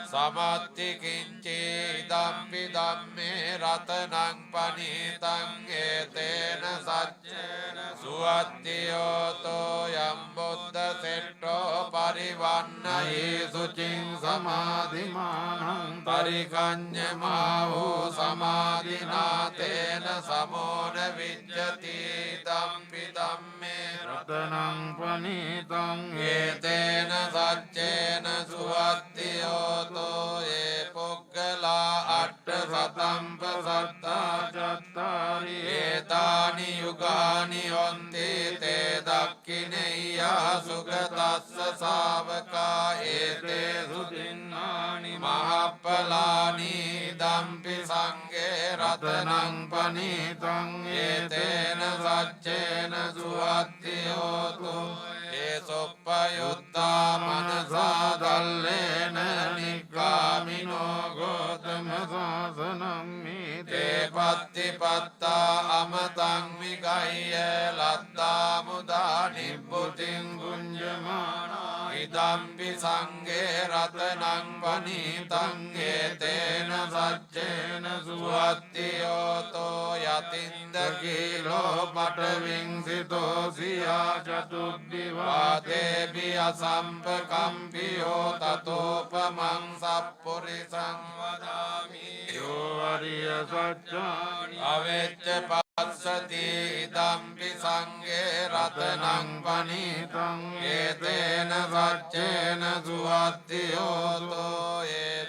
සමත්ති කිංචි ඉදම්පි ධම්මේ රතනං පනීතං ඒතේන සච්චේන සුවද්දියෝතෝ යම් බුද්ධ සෙට්ටෝ පරිවන්නයි සුචින් සමාධිමානං පරිකඤ්ඤමා වූ සමාධිනාතේන සමෝන විජ්ජති ධම්පි ධම්මේ රතනං පනීතං ඒතේන සච්චේන සුවද්දියෝතෝ ඒ පුග්ගලා අට්ඨ සතම්ප සත්තා චත්තාරි ඒතානි යුගානි හොන්ති තේ දක්ඛිනේයා සුගතස්ස ශාවකා ඒතේ සුදින්නානි මහප්පලානි ධම්පි සංඝේ රතනං පනීතං ඒතේන සච්චේන සුවද්දියෝතෝ ඒ සොප්පයුත්තා මනසා දල්ලේන නික්ඛාමිනෝ ගෝතම සාසනං මීතේ පත්තිපත්තා අමතං විගය්‍ය ලද්දා මුදා නිබ්බුතින් පුඤ්ජමානා ඉදම්පි සංඝේ රතනං පනීතං ඒතේන සච්චේන සුවද්දියෝතෝ යතින්ද කීලෝ පඨවින් සිතෝ සියා චතුබ්බිවා දේවි අසම්පකම්පියෝ තතෝපමං සප්පුරිසං වදාමි යෝ අරිය සත්‍යානි අවෙච්ච පස්සති ඉදම්පි සංඝේ රතනං පනීතං ඒතේන සච්චේන සුවද්දියෝතෝ ඒ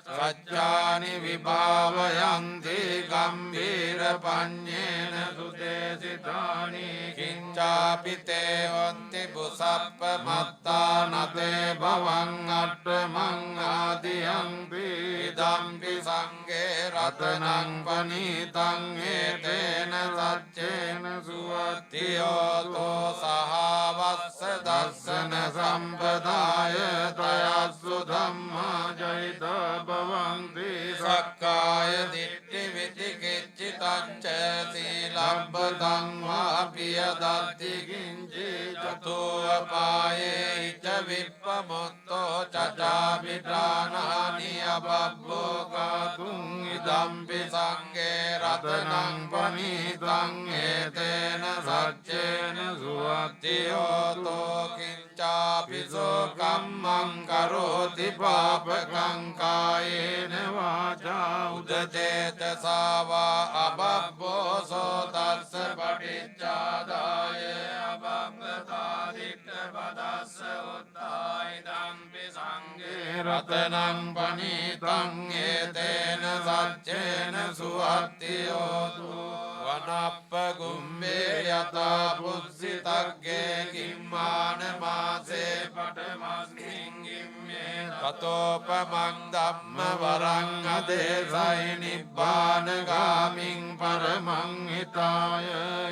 සච්චානි විභාවයන්ති ගම්භීර පඤ්ඤේන සුදේසිතානි කිංචාපි තේ වන්ති බුසප්ප මත්තා නතේ භවං අට්ඨමං ආදියම්පි ඉදම්පි සංඝේ රතනං පනීතං ඒතේන සච්චේන සුවද්දියෝතෝ සහවස්ස දස්සන සම්පදාය තයස්සු ධම්මා ජයිතා භවන්ති සක්කාය දිට්ඨි විචිකිච්ඡිතං ච සීලබ්බතං වාපිය දත්ති කිංචි චතෝ අපායේ ච විප්පමුත්තෝ චචාපිඨානානි අබබ්බෝ කාතුං ඉදම්පි සංඝේ රතනං පනීතං ඒතේන සච්චේන සුවද්දියෝතෝ කිංචාපිසෝ කම්මං කරෝති පාපකං කායේන වාචා උදතේත සාවා අබබ්බෝ සෝතස්ස පටිච්චාදාය අබබ්බතා දිට්ඨ පදස්ස උත්තායි ධම්පි සංඝේ රතනං පනීතං ඒතේන සච්චේන සුවද්දියෝතෝ වනප්ප ගුම්බේ යතා පුස්සිතග්ගේ කිම්මාන මාසේ පඨමස්මින් ගිම්මේ තතෝපමං ධම්ම වරං අදේසයි නිබ්බානගාමින් පරමං හිතාය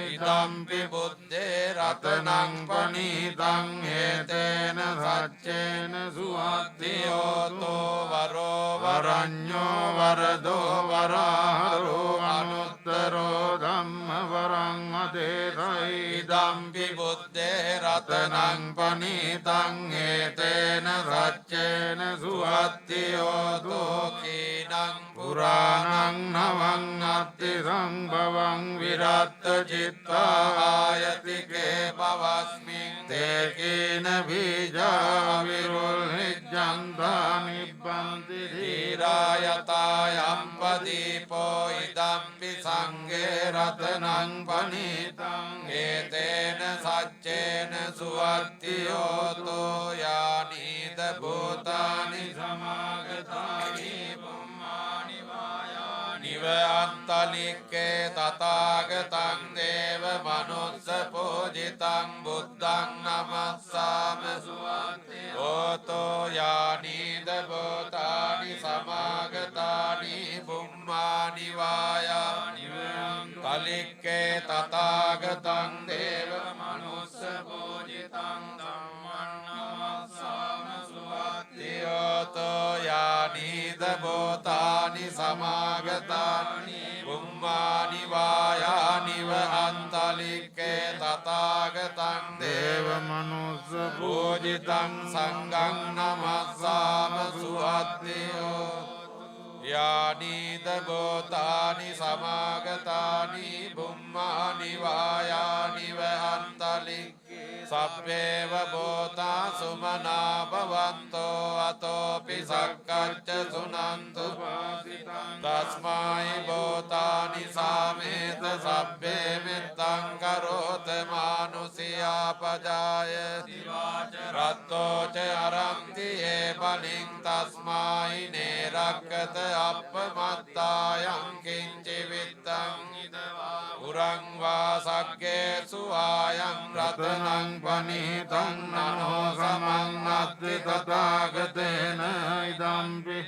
ඉදම්පි බුද්දේ රතනං පනීතං හේතේන සච්චේන සුවත්තියෝතෝ වරෝ වරඤ්ඤෝ වරදෝ වරහරෝ අනුත්තරෝ ධම්ම වරං අදේසයි ඉදම්පි බුද්දේ රතනං පනීතං හේතේන සච්චේන සුවත්තියෝතෝ කීනං පුරාණං නවං අත්ති සංභවං විරත්ත චිත්තා ආයතිකේ පවස්මින් තේකීන බීජා විරුල්හිජ්ජන්තා නිබ්බන්ති ධීරායතායම් පදීපෝ ඉදම්පි සංඝේ රතනං පනීතං හේතේන සච්චේන සුවත්තියෝතෝ යානීද භූතානි සමාගතානි බුම්මානි වායානිව අත්තලික්කේ තථාගතං දේව මනුස්ස පූජිතං බුද්ධං නමස්සාම සුවත්තියෝතෝ යානීද භූතානි සමාගතානි බුම්මානි වායානිව අත්තලික්කේ තථාගතං දේව මනුස්ස පූජිතං ධම්මං නමස්සාම සුවත්තියෝතෝ යානීද භූතානි සමාගතානි බුම්මානි වායානිව අත්තලික්කේ තථාගතං දේව මනුස්ස පූජිතං සංඝං නමස්සාම සුවත්තියෝතෝ යානීද භූතානි සමාගතානි බුම්මානි වායානිව අත්තලික්කේ සබ්බේව භූතා සුමනා භවන්තෝ අතෝපි සක්කච්ඡ සුනන්තු තස්මයි භූතානි සාමේත සබ්බේ මෙත්තං කරෝත මානුසියා පජාය රත්තෝ ච අරන්ති ඒ බලින් තස්මයි නේරක්කත අප්පමත්තායං කිංචි විත්තං පුරං වා සග්ගේසු ආයං රතනං පනීතං නනෝ සමං අත්ති තථාගතේන ඉදම්පි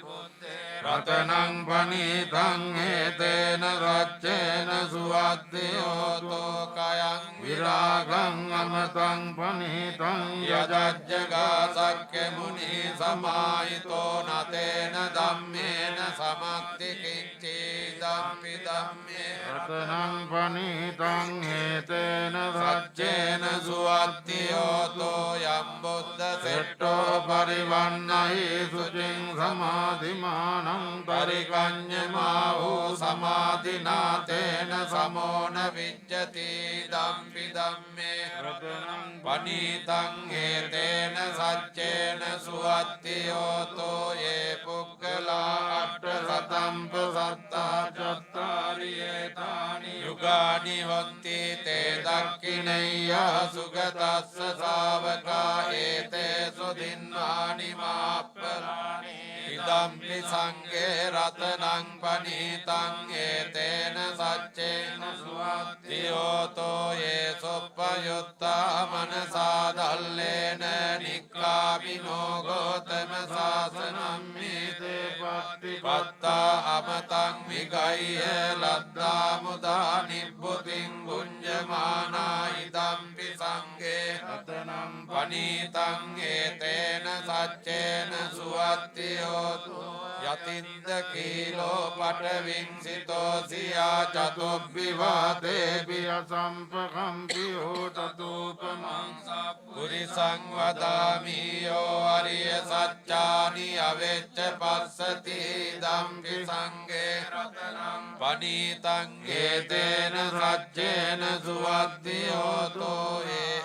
රතනං පනීතං හේතේන සච්චේන සුවත්තියෝතෝ කයං විරාගං අමතං පනීතං යජජ්ජගා සක්ඛ මුනි සමාහිතෝ නතේන ධම්මේන සමත්ති කිච්චි ධම්පි ධම්මේ රතනං පනීතං හේතේන සච්චේන සුවත්තියෝතෝ යම් බුද්ධ සෙට්ටෝ පරිවන්නහි සුචින් සමාධිමානං පරිකඤ්ඤමා වූ සමාධිනාතේන සමෝන විච්ඡති ධම්පි ධම්මේ රතනං පනීතං හේතේන සච්චේන සුවත්තියෝතෝ යේ පුක්ඛලා අට්ඨ සතම්ප සත්තා චත්තාරි ඒතානි යුගානි වන්ති තේ දක්ඛිනේය සුගතස්ස ශාවකා ඒතේ සුදින්වානි මාප්පලානි ඉදම්පි සංඝේ රතනං පනීතං හේතේන සච්චේන සුවත්තියෝතෝ යේ සොප්පයුත්තා මනසා දල්ලේන නික්ඛාමිනෝ ගෝතම සාසනං මේතේ පත්තිපත්තා අමතං විගය්‍ය ලද්දා මුදා නිබ්බුතින් ගුඤ්ජමානා ඉදම්පි සංඝේ රතනං පනීතං හේතේන සච්චේන සුවත්තියෝතෝ යතින්ද කීලෝ පටවින්සිතෝ සියා චතුබ්බිවාදේපි අසම්පකම්පියෝ තතෝපමං පුරිසං වදාමි යෝ අරිය සත්‍යානි අවෙච්ච පස්සති ධම්පි සංඝේ රතනං පනීතං හේතේන සච්චේන සුවත්තියෝතෝ ඒ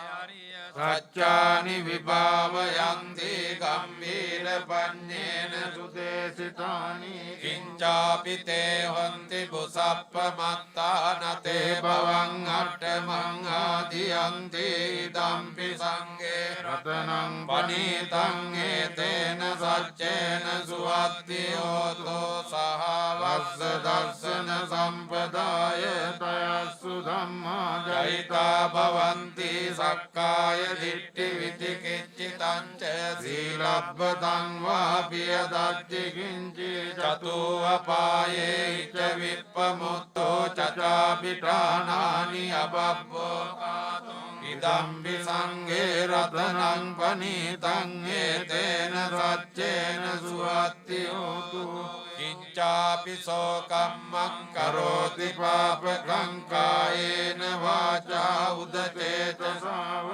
සච්චානි විභාවයන්ති ගම්බීර පඤ්ඤේන සුදේසිතානි කිංචාපි තේ හොන්ති බුසප්ප මත්තානතේ භවං අට්ඨමං ආදියන්ති ධම්පි සංඝේ රතනං පනීතං හේතේන සච්චේන සුවත්තියෝතෝ සහවස්ස දර්ශන සම්පදාය තයස්සු ධම්මා සහිතා භවಂತಿ සක්කාය දිට්ඨි විචිකිච්ඡිතං ච සීලබ්බතං වාපිය දච්චි කිංචි චතෝ අපායේ ච විප්පමුත්තෝ චචාපිඨානානි අබබ්බෝ ඉදම්පි සංඝේ රතනං පනීතං ඒතේන සච්චේන සුවත්ති හෝතු කිංචාපි සෝකම්මං කරෝති පාපකං කායේන වාචා උදචේතසාව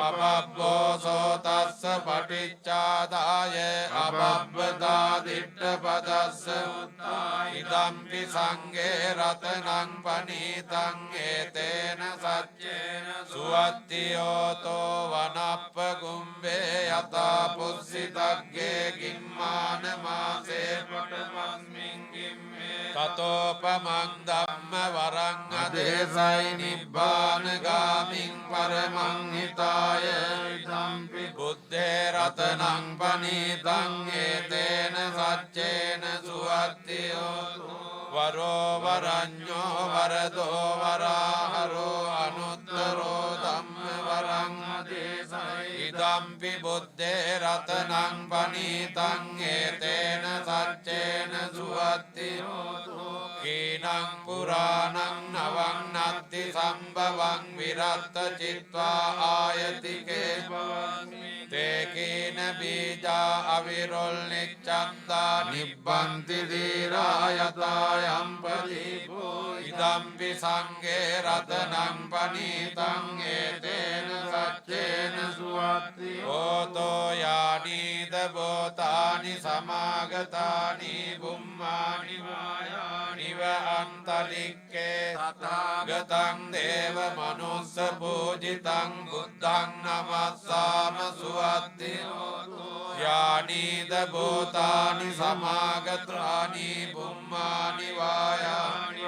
අබබ්බෝ සෝතස්ස පටිච්චාදාය අබබ්බදා දිට්ඨපදස්ස උත්තා ඉදම්පි සංඝේ රතනං පනීතං ඒතේන සච්චේන සුවත්ති හෝතෝ වනප්ප කුම්භේ යතා පුස්සිතග්ගේ කිම්මාන මාසේ පඨමස්මින් කිම්මේ තතෝපමං ධම්ම වරං අදේසයි නිබ්බාන ගාමින් පරමං හිතාය ඉදම්පි බුද්ධේ රතනං පනීතං ඒතේන සච්චේන සුවත්ති හෝතු වරෝ වරඤ්ඤෝ වරදෝ වරාහරෝ අනුත්තරෝ ධම්ම වරං අදේසයි ඉදම්පි බුද්ධේ රතනං පනීතං ඒතේන සච්චේන සුවත්ති හෝතු කීනං පුරාණං නවං නත්ති සම්භවං විරත්ත චිත්වා ආයතිකේ භවස්මි තේ කීන බීජා අවිරොල් නිච්ඡන්දා නිබ්බන්ති දීරා යතා යම්පදීපෝ ඉදම්පි සංඝේ රතනං පනීතං ඒතේන සච්චේන සුවත්ති හෝතෝ යානීද බෝතානි සමාගතානි බුම්මානි වායානි ව අන්තලික්කේ තථාගතං දේව මනුස්ස පූජිතං බුද්ධං නමස්සාම සුවත්ති හෝතු යානීද බෝතානි සමාගතානි බුම්මානි වායානි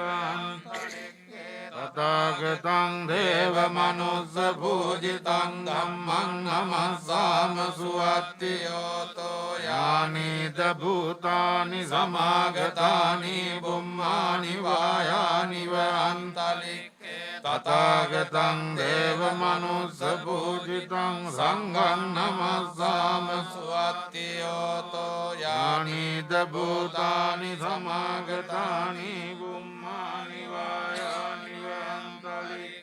තථාගතං දේව මනුස්ස පූජිතං ධම්මං නමස්සාම සුවත්ති හෝතෝ යානීද භූතානි සමාගතානි බුම්මානි වායානි ව අන්තලික්කේ තථාගතං දේව මනුස්ස පූජිතං සංඝං නමස්සාම සුවත්ති හෝතෝ යානීද භූතානි සමාගතානි බුම්මානි වායානි ව අන්තලික්කේ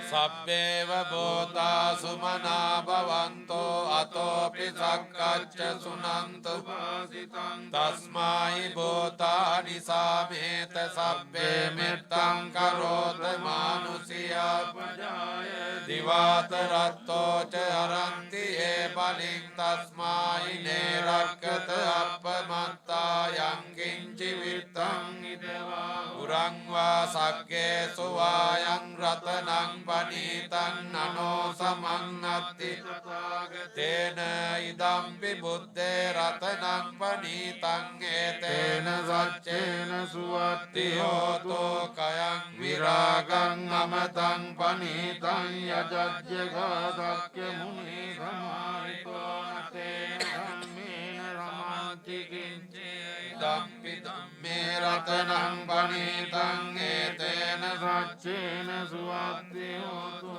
සබ්බේව භූතා සුමනා භවන්තෝ අතෝපි සක්කච්ඡ සුනන්තු වාසිතං තස්මායි භූතානි සාමේත සබ්බේ මෙත්තං කරෝත මානුසියා පජාය දිවාතරත්තෝ ච අරන්ති ඒ බලින් තස්මායි නේරක්කත අප්පමත්තා යං කිංචි විත්තං ඉදවා උරං වා සග්ගේ සුවායං රතනං පනීතං නනෝ සමන්නත්ති තථාගතේන ඉදම්පි බුද්ධේ රතනං පනීතං ඒතේන සච්චේන සුවත්ති හෝතෝ කයං විරාගං අමතං පනීතං යජජ්ජ ගාදක්ඛ්‍ය මුනි සමාහිතෝ නතේන ධම්මේන රමන්ති කිංචේ ඉදම්පි ධම්මේ රතනං පනීතං ඒතේන සච්චේන සුවත්ති හෝතු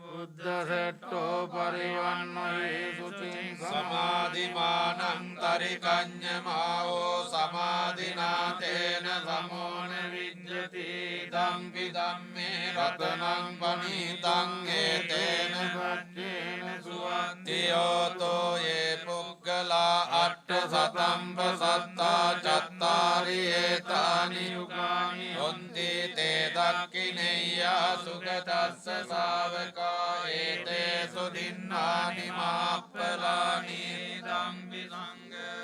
බුද්ධ සෙට්ටෝ පරිවන්නයේ සුචින් සමාධිමානං තරිකඤ්ඤමාවෝ සමාධිනාතේන සමෝන විජ්ජති ධම්පි ධම්මේ රතනං පනීතං ඒතේන සච්චේන සුවත්ති හෝතෝ යේ පුග්ගලා අට්ඨ සතම්බ සත්තා චත්තාරි ඒතානි යුගානි හොන්ති තේ දක්ඛිනේයා සුගතස්ස ශාවකා ඒතේසු දින්නානි මාප්පලානි ධම්පි සංඝ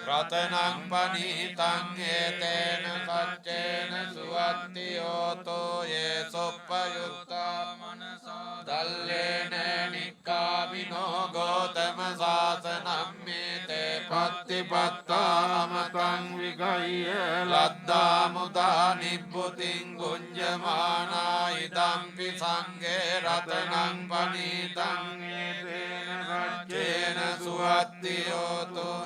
රතනං පනීතං ඒතේන සච්චේන සුවත්ති හෝතෝ යේ සොප්පයුක්තා මනසා දල්ලේන නික්ඛාමිනෝ ගෝතම සාසනම් මේතේ පත්තිපත්තාමතං විගය්‍ය ලද්දා මුදා නිබ්බුතින් ගුඤ්ජමානා ඉදම්පි සංඝේ රතනං පනීතං ඒතේන සච්චේන සුවත්ති හෝතෝ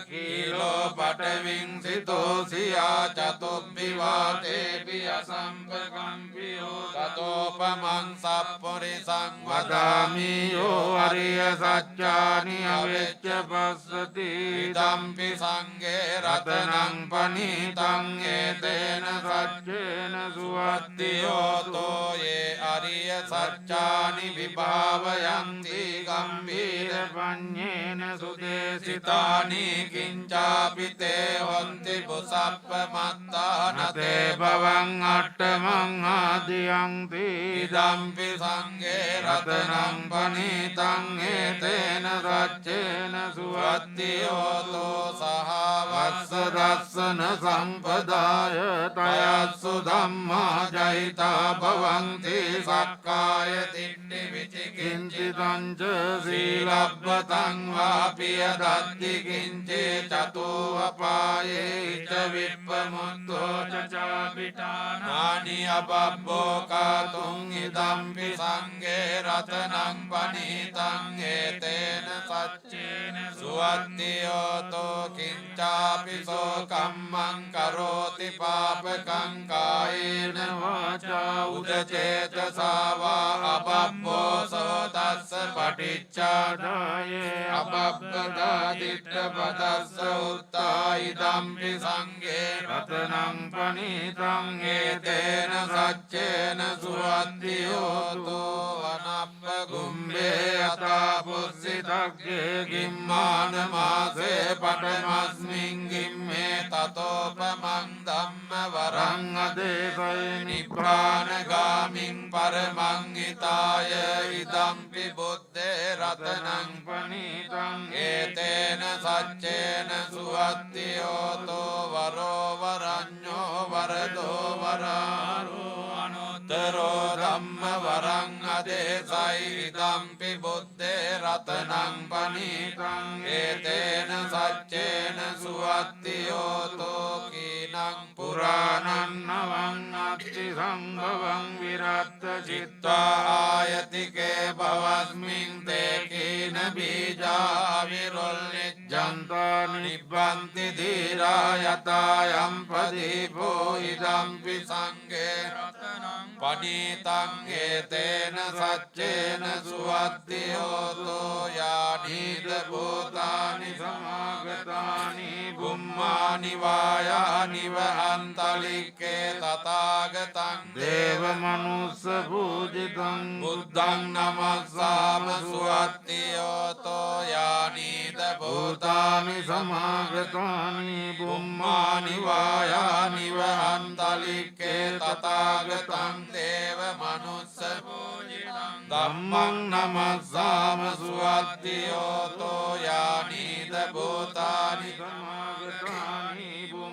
කීලෝ පඨවින් සිතෝ සියා චතුබ්බි වාතේපි අසම්පකම්පියෝ තතෝ තතෝපමං සප්පුරිසං වදාමි යෝ අරිය සත්‍යානි අවෙච්ච පස්සති ඉදම්පි සංඝේ රතනං පනීතං ඒතේන සච්චේන සුවත්තියෝතෝ යේ අරිය සත්‍යානි විභාවයන්ති ගම්භීර පඤ්ඤේන සුදේසිතානි සිතානි කිංචාපිතේ හොන්ති පුසප්ප මත්තානතේ භවං අට්ඨමං ආදියන්ති ඉදම්පි සංඝේ රතනං පනීතං ඒතේන සච්චේන සුවත්තියෝතෝ වස්ස සහවස්ස දස්සන සම්පදාය තයස්සු ධම්මා ජහිතා භවಂತಿ සක්කාය තිට්ඨි විචිකිංචි කිංචිතං ච සීලබ්බතං වාපිය දත්ති කිංචේ චතෝ අපායේ ච විප්පමුත්තෝ ච චාපිඨාන නානි අබබ්බෝ කාතුං ඉදම්පි සංඝේ රතනං පනීතං ඒතේන සච්චේන සුවත්තියෝතෝ කිංචාපි සෝ කම්මං කරෝති පාපකං කායේන වාචා උදචේතසා වා අබබ්බෝ සෝ තස්ස පටිච්චාදාය අබබ්බදා දිට්ඨපදස්ස උත්තා ඉදම්පි සංඝේ රතනං පනීතං ඒතේන සච්චේන සුවත්තියෝතෝ අනප්ප ගුම්බේ අතා පුස්සිතක්ඛේ ගිම්මාන මාසේ පඨමස්මින් ගිම්මේ තතෝපමං ධම්ම වරං අදේසය නිබ්බානගාමින් පරමං හිතාය ඉදම්පි බුද්දේ රතනං පනීතං ඒතේන සච්චේන සුවත්තියෝතෝ වරෝ වරඤ්ඤෝ වරදෝ වරාරෝ අනුත්තරෝ ධම්ම වරං අදේසයි ඉදම්පි බුද්දේ රතනං පනීතං ඒතේන සච්චේන සුවත්තියෝතෝ කීනං පුරාණං නවං අත්ති සම්භවං විරත්ත චිත්තා ආයතිකේ භවස්මින් තේ කීන බීජා විරොල්නිච්ඡන්ත ජන්තා නිබ්බන්ති ධීරා යතා යම් පදීපෝ ඉදම්පි සංඝේ රතනං පනීතං ඒතේන සච්චේන සුවත්තියෝතෝ යානීද භූතානි සමාගතානි බුම්මානි වායානිව අන්තලික්කේ තථාගතං දේව මනුස්ස පූජිතං බුද්ධං නමස්සාම සුවත්තියෝතෝ යානීද භූතානි භූතානි සමාගතානි බුම්මානි වායානිව අන්තලික්කේ තථාගතං දේව මනුස්ස පූජිතං ධම්මං නමස්සාම සුවත්තියෝතෝ යානීද භූතානි සමාගතානි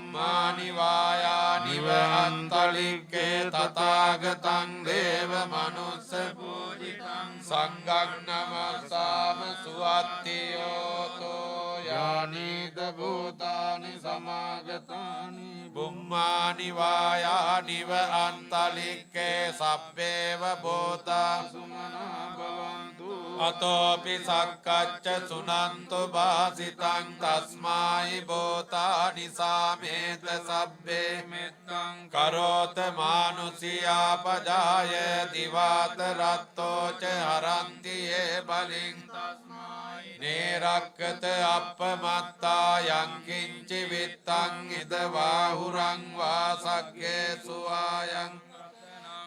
මානි වායානිව අන්තලික්කේ තථාගතං දේව මනුස්ස පූජිතං සංඝං නමස්සාම සුවත්තියෝතෝ යානීද භූතානි සමාගතානි බුම්මානි වායානිව අන්තලික්කේ සබ්බේව භූතා සුමනා භවන්තු අතෝපි සක්කච්ච සුනන්තු භාසිතං තස්මායි භූතානි සාමේත සබ්බේ මෙත්තං කරෝත මානුසියා පජාය දිවාත රත්තෝ ච හරන්ති ඒ බලින් තස්මායි නේරක්කත අප්පමත්තා යං කිංචි විත්තං ඉද වාහුරං වාසග්ගේ සුවායං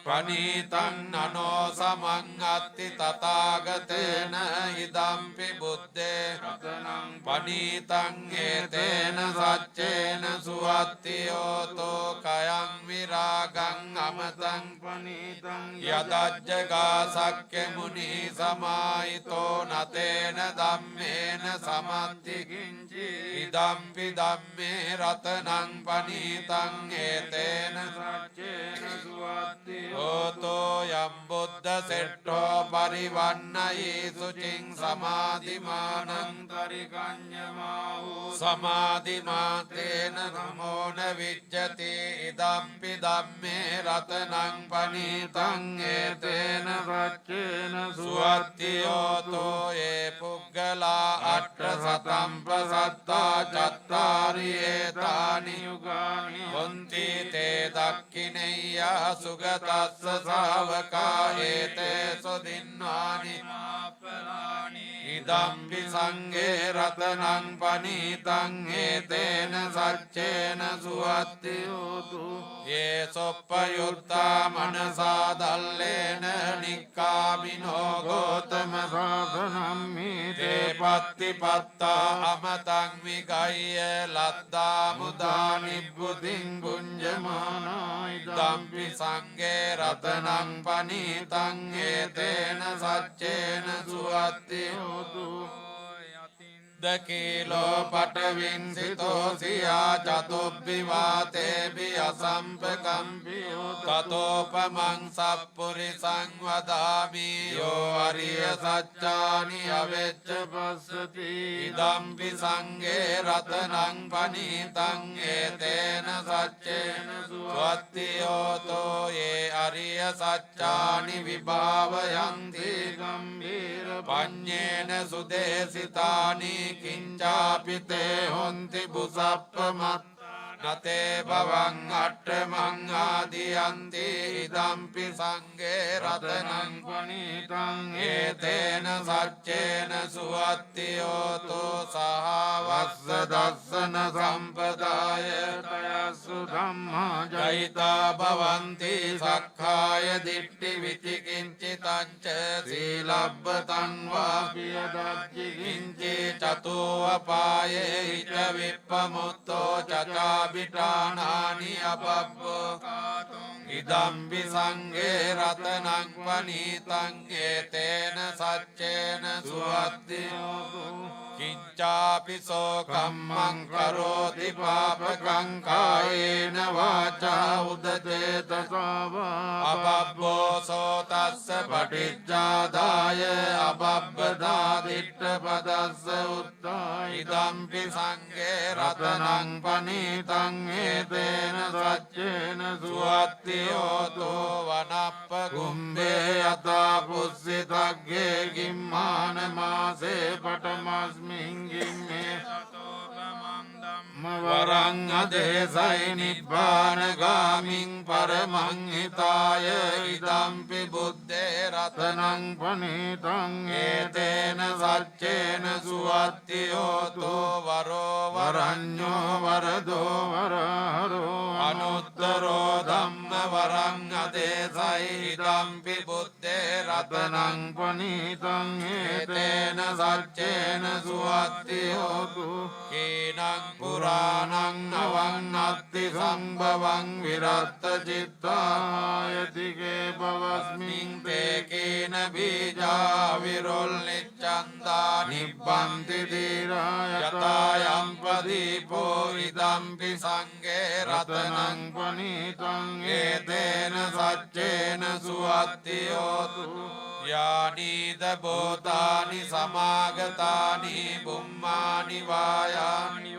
පනීතං නනෝ සමං අත්ති තථාගතේන ඉදම්පි බුද්දේ රතනං පනීතං ඒතේන සච්චේන සුවත්තියෝතෝ කයං විරාගං අමතං පනීතං යදජ්ජගා සක්්‍ය මුනි සමාහිතෝ නතේන ධම්මේන සමන්ති කිංචි ඉදම්පි ධම්මේ රතනං පනීතං ඒතේන සච්චේන සුවත්ති ඕතෝ යම් බුද්ධ සෙට්ඨෝ පරිවන්නයි සුචින් සමාධිමානං පරිකඤ්ඤමාහු සමාධිමාතේන නමෝන විච්ඡති ඉදම්පි ධම්මේ රතනං පනීතං ඒතේන සච්චේන සුවත්තියෝතෝ ඒ පුග්ගලා අට්ඨ සතම්පසත්තා චත්තාරි ඒතානි යුගානි හොන්ති තේ දක්ඛිනේය සුගතස්ස ශාවකා ඒතේසු දින්වානි ඉදම්පි සංඝේ රතනං පනීතං ඒතේන සච්චේන සුවත්ති හෝතු යේ සොප්පයුත්තා මනසා දල්ලේන නික්කාමිනෝ ගෝතම සාධනම්මිතේ තේ පත්තිපත්තා අමතං විගය්‍ය ලද්දා මුදා නිබ්බුතින් පුඤ්ජමානා ඉදම්පි සංඝේ රතනං පනීතං ඒතේන සච්චේන සුවත්ති හෝතු දකීලෝ පටවින්සිතෝ සියා චතුබ්බිවාතේබි අසම්පකම්පියෝ තතෝපමං සප්පුරිසං වදාමි යෝ අරිය සච්චානි අවෙච්ච පස්සති ඉදම්පි සංඝේ රතනං පනීතං ඒතේන සච්චේන සුවත්ති හෝතෝ යේ අරිය සච්චානි විභාවයන්ති ගම්භීර පඤ්ඤේන සුදේසිතානි කිංචාපිතේ හොන්ති බුසප්පමත් නතේ භවං අට්ඨමං ආදියන්ති ඉදම්පි සංඝේ රතනං පනීතං ඒතේන සච්චේන සුවත්ති හෝතෝ සහවස්ස දස්සන සම්පදාය තයස්සු ධම්මා ජයිතා භවන්ති සක්ඛාය දිට්ඨි විචිකිංචිතං ච සීලබ්බතං වා පියදච්චි කිංචි චතෝ අපායේ හිත විප්පමුත්තෝ චචාබිඨානානි අපබ්බෝ ඉදම්පි සංඝේ රතනං පනීතං ඒතේන සච්චේන සුවත්ති කිංචාපි සෝ කම්මං කරෝති පාපකං කායේන වාචා උදචේතසාවා අපබ්බෝ සෝ තස්ස පටිච්චාදාය අපබ්බදා දිට්ඨපදස්ස උත්තා ඉදම්පි සංඝේ රතනං පනීතං ඒතේන සච්චේන සුවත්ති හෝතෝ වනප්ප කුම්භේ යතා පුස්සිතග්ගේ ගිම්මාන මාසේ පඨමස්මින් ගිම්මේ වරං අදේසයි නිබ්බාන ගාමින් පරමං හිතාය ඉදම්පි බුද්දේ රතනං පනීතං ඒතේන සච්චේන සුවත්ති හෝතෝ වරෝ වරඤ්ඤෝ වරදෝ වරහරෝ අනුත්තරෝ ධම්ම වරං අදේසයි ඉදම්පි බුද්දේ රතනං පනීතං ඒතේන සච්චේන සුවත්ති හෝතු කීනං පුරාණං නවං අත්ති සම්භවං විරත්ත චිත්තායතිකේ පවස්මින් තේ කීන බීජා විරොල්ලිච්ඡන්දා නිබ්බන්ති යතායම් පදීපෝ ඉදම්පි සංඝේ රතනං පනීතං ඒතේන සච්චේන සුවත්ති හෝතු යානීද බෝධානි සමාගතානි බුම්මානි වායානි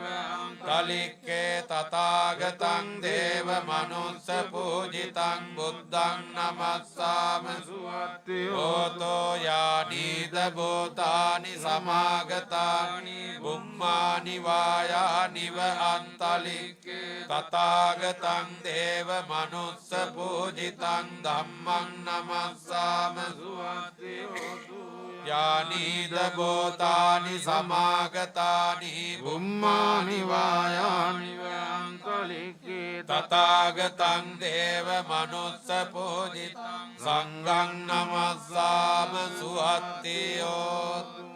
තලික්කේ තථාගතං දේව මනුස්ස පූජිතං බුද්ධං නමස්සාම සුවත්ති හෝතෝ යානීද බෝධානි සමාගතානි බුම්මානි වායානි අන්තලික්කේ තථාගතං දේව මනුස්ස පූජිතං ධම්මං නමස්සාම සුවත්ති හෝතු යානීද බෝධානි සමාගතානි බුම්මානි වායානි අන්තලික්කේ තථාගතං දේව මනුස්ස පූජිතං සංඝං නමස්සාම සුවත්ති හෝතු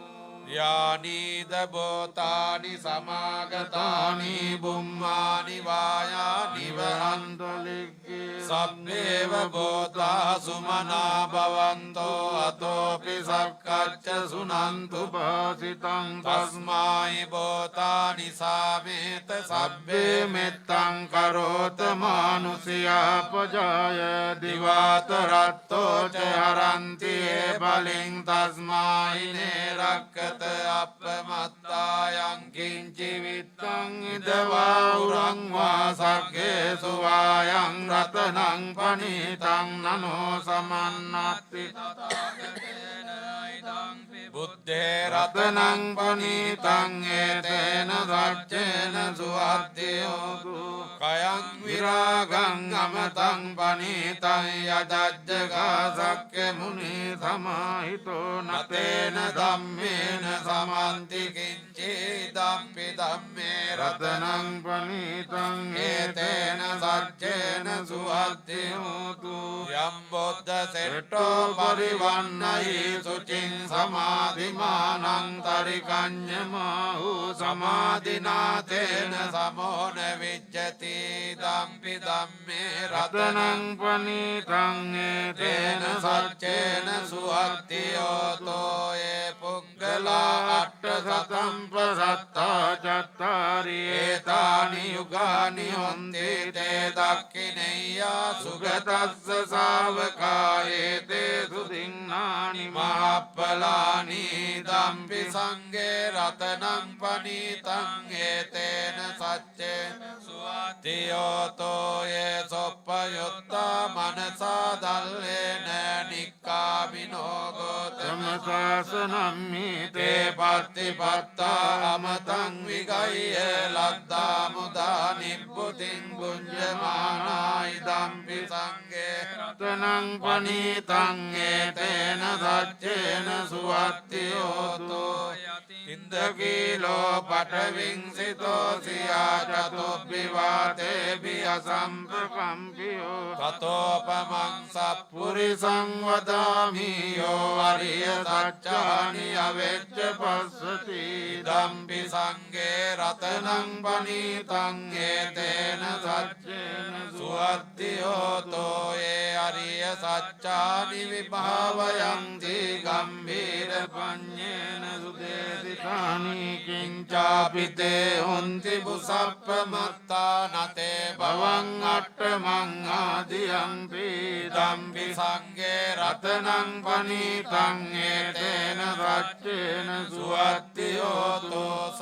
යානීද බෝධානි සමාගතානි බුම්මානි වායානි අන්තලික්කේ සබ්බේව බෝධා සුමනා භවන්තෝ අතෝපි සක්කච්ඡ සුනන්තු භාසිතං තස්මායි බෝධානි සාමේත සබ්බේ මෙත්තං කරෝත මානුසියා පජාය දිවාතරත්තෝ ච හරන්ති ඒ බලෙන් තස්මායි නේරක්කත අපමත්තායං කිංචි විත්තං ඉදවා උරං වා සග්ගේසු වායං රතනං පනීතං නනෝ සමන්නත්ති බුද්ධේ රතනං පනීතං ඒතේන සච්චේන සුවත්තියෝතු කයං විරාගං අමතං පනීතං යජජ්ජගා සක්්‍ය මුනි සමාහිතෝ නතේන ධම්මේන සමන්ති කිංචේදම්පි ධම්මේ රතනං පනීතං ඒතේන සච්චේන සුවත්තියෝතු යම් බුද්ධ සෙට්ටෝ පරිවන්නයි සුචින් සමාධිමානං තරිකඤ්ඤමාහු සමාධිනාතේන සමෝන විච්ඡති ධම්පි ධම්මේ රතනං පනීතං ඒතේන සච්චේන සුවත්තියෝතෝ ඒ පුග්ගලා අට්ඨ සතම්පසත්තා චත්තාරි ඒතානි යුගානි හොන්ති තේ දක්ඛිනේයා සුගතස්ස ශාවකායේතේ සුදින්නානි මහප්පලානි ධම්පි සංඝේ රතනං පනීතං ඒතේන සච්චේන සුවත්තියෝතෝ යේ සොප්පයුත්තා මනසා දල්ලේන නික්ඛාමිනෝ ගෝතම සමසාසනම්මිතේ තේ පත්තිපත්තා අමතං විගය්‍ය ලද්දා මුදා නිබ්බුතින් පුඤ්ජමානායි ධම්පි සංඝේ රතනං පනීතං ඒතේන සච්චේන සුවත්තියෝතෝ ඉන්දකීලෝ පඨවින් සිතෝ සියා චතුබ්බිවාතේ අසම්පකම්පියෝ තතෝපමං පුරිසං වදාමි යෝ අරිය සත්‍යානි අවෙච්ච පස්සති ධම්පි සංඝේ රතනං පනීතං ඒතේන සච්චේන සුවත්තියෝතෝ ඒ අරිය සච්චානි විභාවයන්ති ගම්භීර පඤ්ඤේන සුදේසිතානි කිංචාපිතේ හොන්ති බුසප්පමත්තා නතේ භවං අට්ඨමං ආදියම්පි ධම්පි සංඝේ රතනං පනීතං ඒතේන සච්චේන සුවත්තියෝතෝ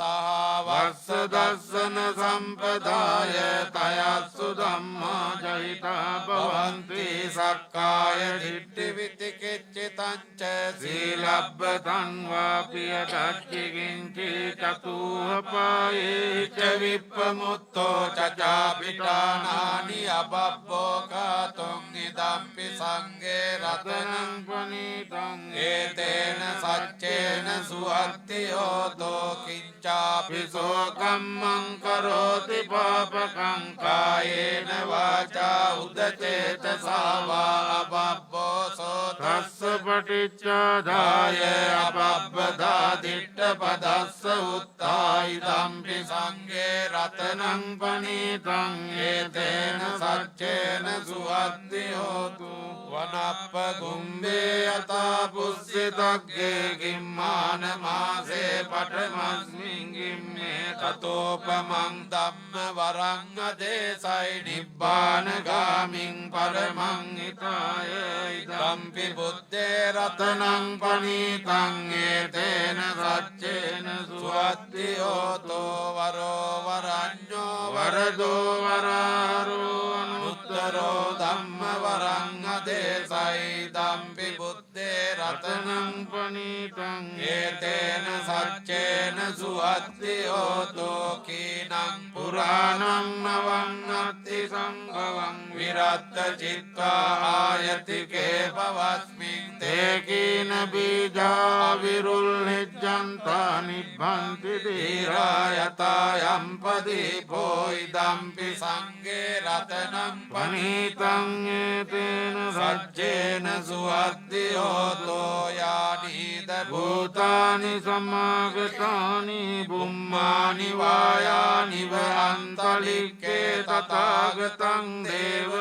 වස්ස සහවස්ස දස්සන සම්පදාය තයස්සු ධම්මා ජහිතා භවන්ති සක්කාය දිට්ඨි විතිකිච්ඡිතං ච සීලබ්බතං වාපිය දච්චිකින්චි චතුහපායේ ච විප්පමුත්තෝ චචාපිඨානානි අබබ්බෝ කාතුං ඉදම්පි සංඝේ රතනං පනීතං ඒතේන සච්චේන සුවත්තියෝතෝ කිංචාපි සෝකම්මං කරෝති පාපකං කායේන වාචා උදචේතසා වා අබබ්බෝ සෝතස්ස තස්ස පටිච්චාදාය අපබ්බදා දිට්ඨ පදස්ස උත්තායි ධම්පි සංඝේ රතනං පනීතං ඒතේන සච්චේන සුවත්තියෝතු වනප්ප ගුම්බේ යතා පුස්සිතග්ගේ ගිම්මාන මාසේ පඨමස්මින් ගිම්මේ තතෝපමං ධම්ම වරං අදේසයි නිබ්බාන ගාමින් පරමං හිතාය ධම්පි බුද්දේ රතනං පනීතං ඒතේන සච්චේන සුවත්තියෝතෝ වරෝ වරඤ්ඤෝ වරදෝ වරාරෝ උත්තරෝ ධම්ම වරං අදේසයි ධම්පි බුද්දේ රතනං රතනං පනීතං ඒතේන සච්චේන සුවත්තියෝතෝ කීනං පුරාණං නවං අත්ති සංඝවං විරත්ත චිත්වා ආයතිකේ පවස්මින් තේකීන බීජා විරුල්හිජ්ජන්තා නිබ්බන්ති දීරායතා යම්පදීපෝ ඉදම්පි සංඝේ රතනං පනීතං ඒතේන සච්චේන සුවත්තියෝතෝ යානීද භූතානි සමාගතානි බුම්මානි වායානිව අන්තලික්කේ තථාගතං දේව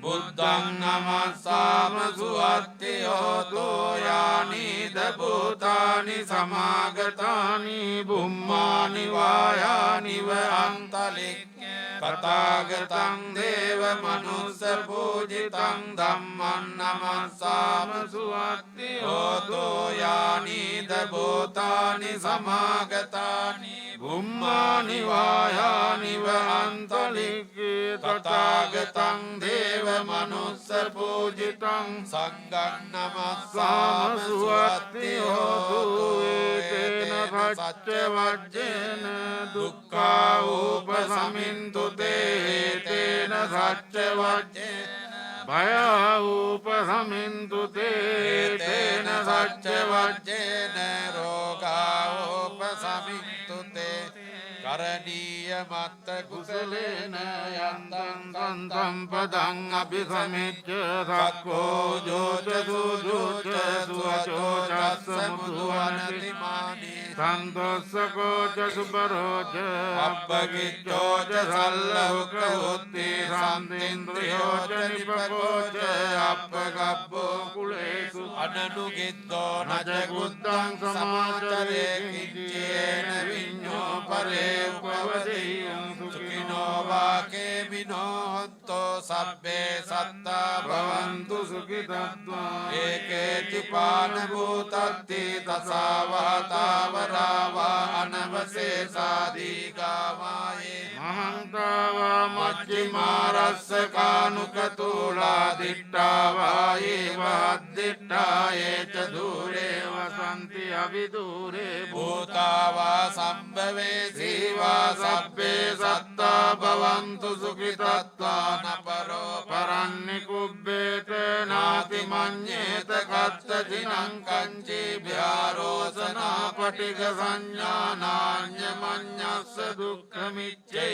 බුද්ධං නමස්සාම සුවත්තියෝතෝ යානීද භූතානි සමාගතානි බුම්මානි වායානිව අන්තලික්කේ තථාගතං දේව මනුස්ස පූජිතං ධම්මං නමස්සාම සුවත්තියෝතෝ යෝතෝ යානීද භූතානි සමාගතානි බුම්මානි වායානිව අන්තලික්කේ තථාගතං දේව මනුස්ස පූජිතං සංඝං නමස්සාම සුවත්ති හෝතු ඒතේන සච්ච වජ්ජේන දුක්ඛා උපසමින්තු තේතේන සච්ච වජ්ජේන භය උපසමින්තු තේතේන සච්ච වජ්ජේන රෝගා උපසමින්තු තේ කරණීය මත්ත කුසලේන යන්තං සම්පදං අභිසමිච්ඡ සක්ඛෝ ජෝච සුජෝච සුවචෝ චස්ස මුදුවනති මානී සන්තොස්සකෝච සුබරෝච අප්පකිච්ඡෝච සල්ලහුක උත්ති සම්තින්ද්‍රයෝච නිපකෝච අප්පගබ්බෝ කුලේසු අනනුගිද්දෝ නච කුද්දං සමාචරේ කිච්චේන විඤ්ඤෝ පරේ උපවදෙයං සුඛිනෝ වාකේ විනෝත්තෝ සබ්බේ සත්තා භවන්තු සුඛිතත්වා ඒකේති පාන භූතත්ති තසාවතාවරාවා අනවසේසාදීගාමායේ මහන්තාවා මච්චිමාරස්ස කානුකතුලා දිට්ඨාවායේ වද්දිට්ඨායේ ච දූරේ වසන්ති අවිදූරේ භූතාවා සම්භවේ සීවා සබ්බේ සත්තා භවන්තු සුඛිතත්වා නපරෝ පරන්නි කුබ්බේත නාති මඤ්ඤේත කත්තතිනං කංචී භාරෝසනා පටිඝ සංඥානාඤ්ඤ මඤ්ඤස්ස දුක්ඛමිච්ඡය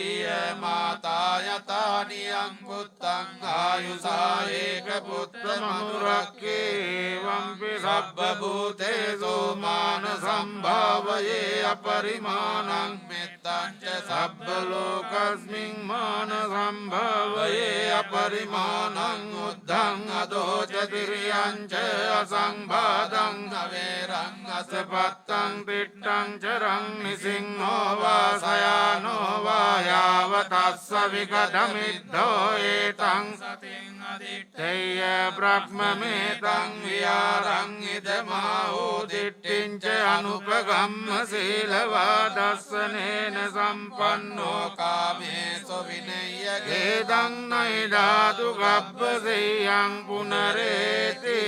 මාතා යතානියං පුත්තං ආයුසා ඒක පුත්ත මනුරක්කේ වම්පි සබ්බ භූතේසු මාන සම්භාවයේ අපරිමාණං මෙත්තං ච සබ්බ ලෝකස්මින් මාන සම්භාවයේ අපරිමාණං උද්ධං අදෝ ච තිරියං ච අසංබාධං අවේරං අසපත්තං පිට්ඨං චරං නිසිංහෝ වාසයානෝ වායාවතස්ස විකදමිද්ධෝ ඒතං සතින් අදිත්තේය බ්‍රහ්මමේතං විහාරං ඉදමාහෝ දිට්ඨිං ච අනුපගම්ම සීලවාදස්සනේන සම්පන්නෝ කාමේසු විනය්‍ය ගේදං නයිදාතු ගබ්බසෙයං පුනරේති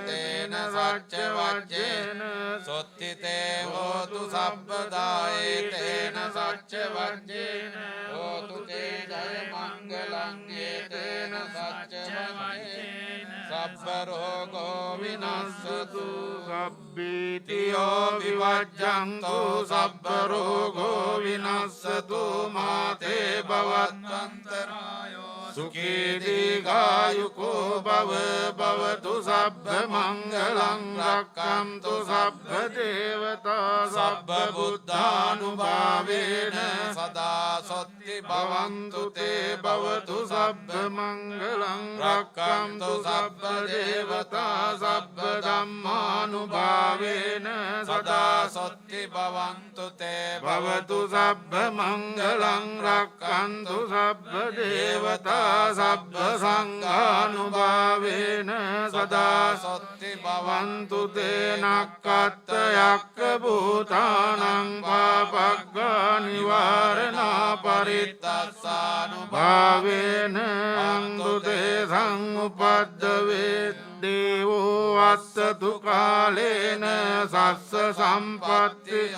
තේන සච්ච වජ්ජේන සොත්තිතේ හෝතු සබ්බදායේ තේන සච්ච වජ්ජේන හෝතු තේ ජය මංගලං ඒතේන සච්ච වජ්ජේන සබ්බ රෝගෝ විනස්සතු සබ්බීතියෝ විවජ්ජන්තු සබ්බ රෝගෝ විනස්සතු මාතේ භවත්වන්තරායෝ සුඛී දීඝායුකෝ භව භවතු සබ්බ මංගලං රක්ඛන්තු සබ්බ දේවතා සබ්බ බුද්ධානුභාවේන සදා සොත්ති භවන්තු තේ භවතු සබ්බ මංගලං රක්ඛන්තු සබ්බ දේවතා සබ්බ ධම්මානුභාවේන සදා සොත්ති භවන්තු තේ භවතු සබ්බ මංගලං රක්ඛන්තු සබ්බ දේවතා සබ්බ සංඝානුභාවේන සදා සොත්ති භවන්තු තේ නක්ඛත්ත යක්ඛ භූතානං පාපග්ගා නිවාරණා පරිත්තස්සානුභාවේන අන්තු තේ සංඋපද්දවේ දේවෝ අස්සතු කාලේන සස්ස සම්පත්ති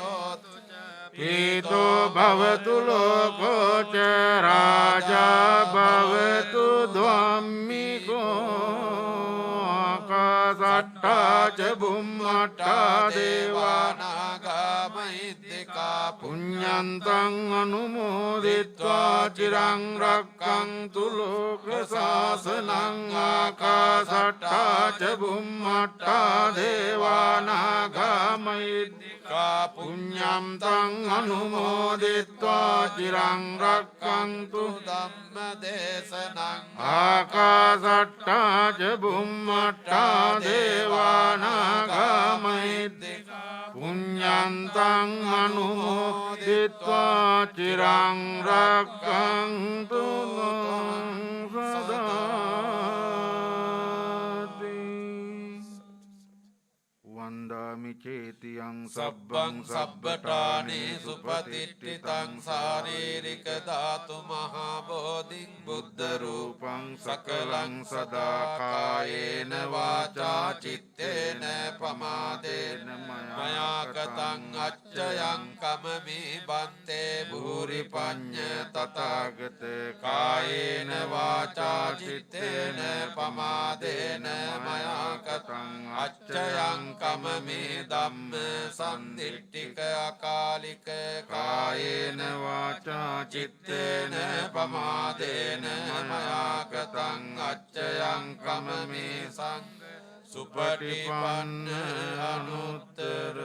පීතෝ භවතු ලෝකෝ ච රාජා භවතු ධම්මිකෝ ආකාසට්ඨා ච බුම්මට්ඨා දේවානාගා මහිද්దికා පුඤ්ඤන්තං අනුමෝදිත්වා චිරං රක්ඛන්තු ලෝක සාසනං ආකාසට්ඨා ච බුම්මට්ඨා දේවානාගා මහිද්దికා පුඤ්ඤන්තං අනුමෝදිත්වා චිරං රක්ඛන්තු ධම්ම දේශනං ආකාසට්ඨා ච බුම්මට්ඨා දේවානාගා මහිද්దికා පුඤ්ඤන්තං අනුමෝදිත්වා චිරං රක්ඛන්තු සදාති වන්ද වන්දාමි චේතියං සබ්බං සබ්බඨානේ සුපතිට්ඨිතං ශාරීරික ධාතු මහා බෝධින් බුද්ධ රූපං සකලං සදා කායේන වාචා චිත්තේන පමාදේන මයා කතං අච්චයං කමමි බන්තේ භූරි පඤ්ඤ තථාගත කායේන වාචා චිත්තේන පමාදේන මයා කතං අච්චයං කමමි ධම්ම සම්දිට්ඨික අකාලික කායේන වාචා චිත්තේන පමාදේන මයා කතං අච්චයං කමමි සංඝ සුපටිපන්න අනුත්තර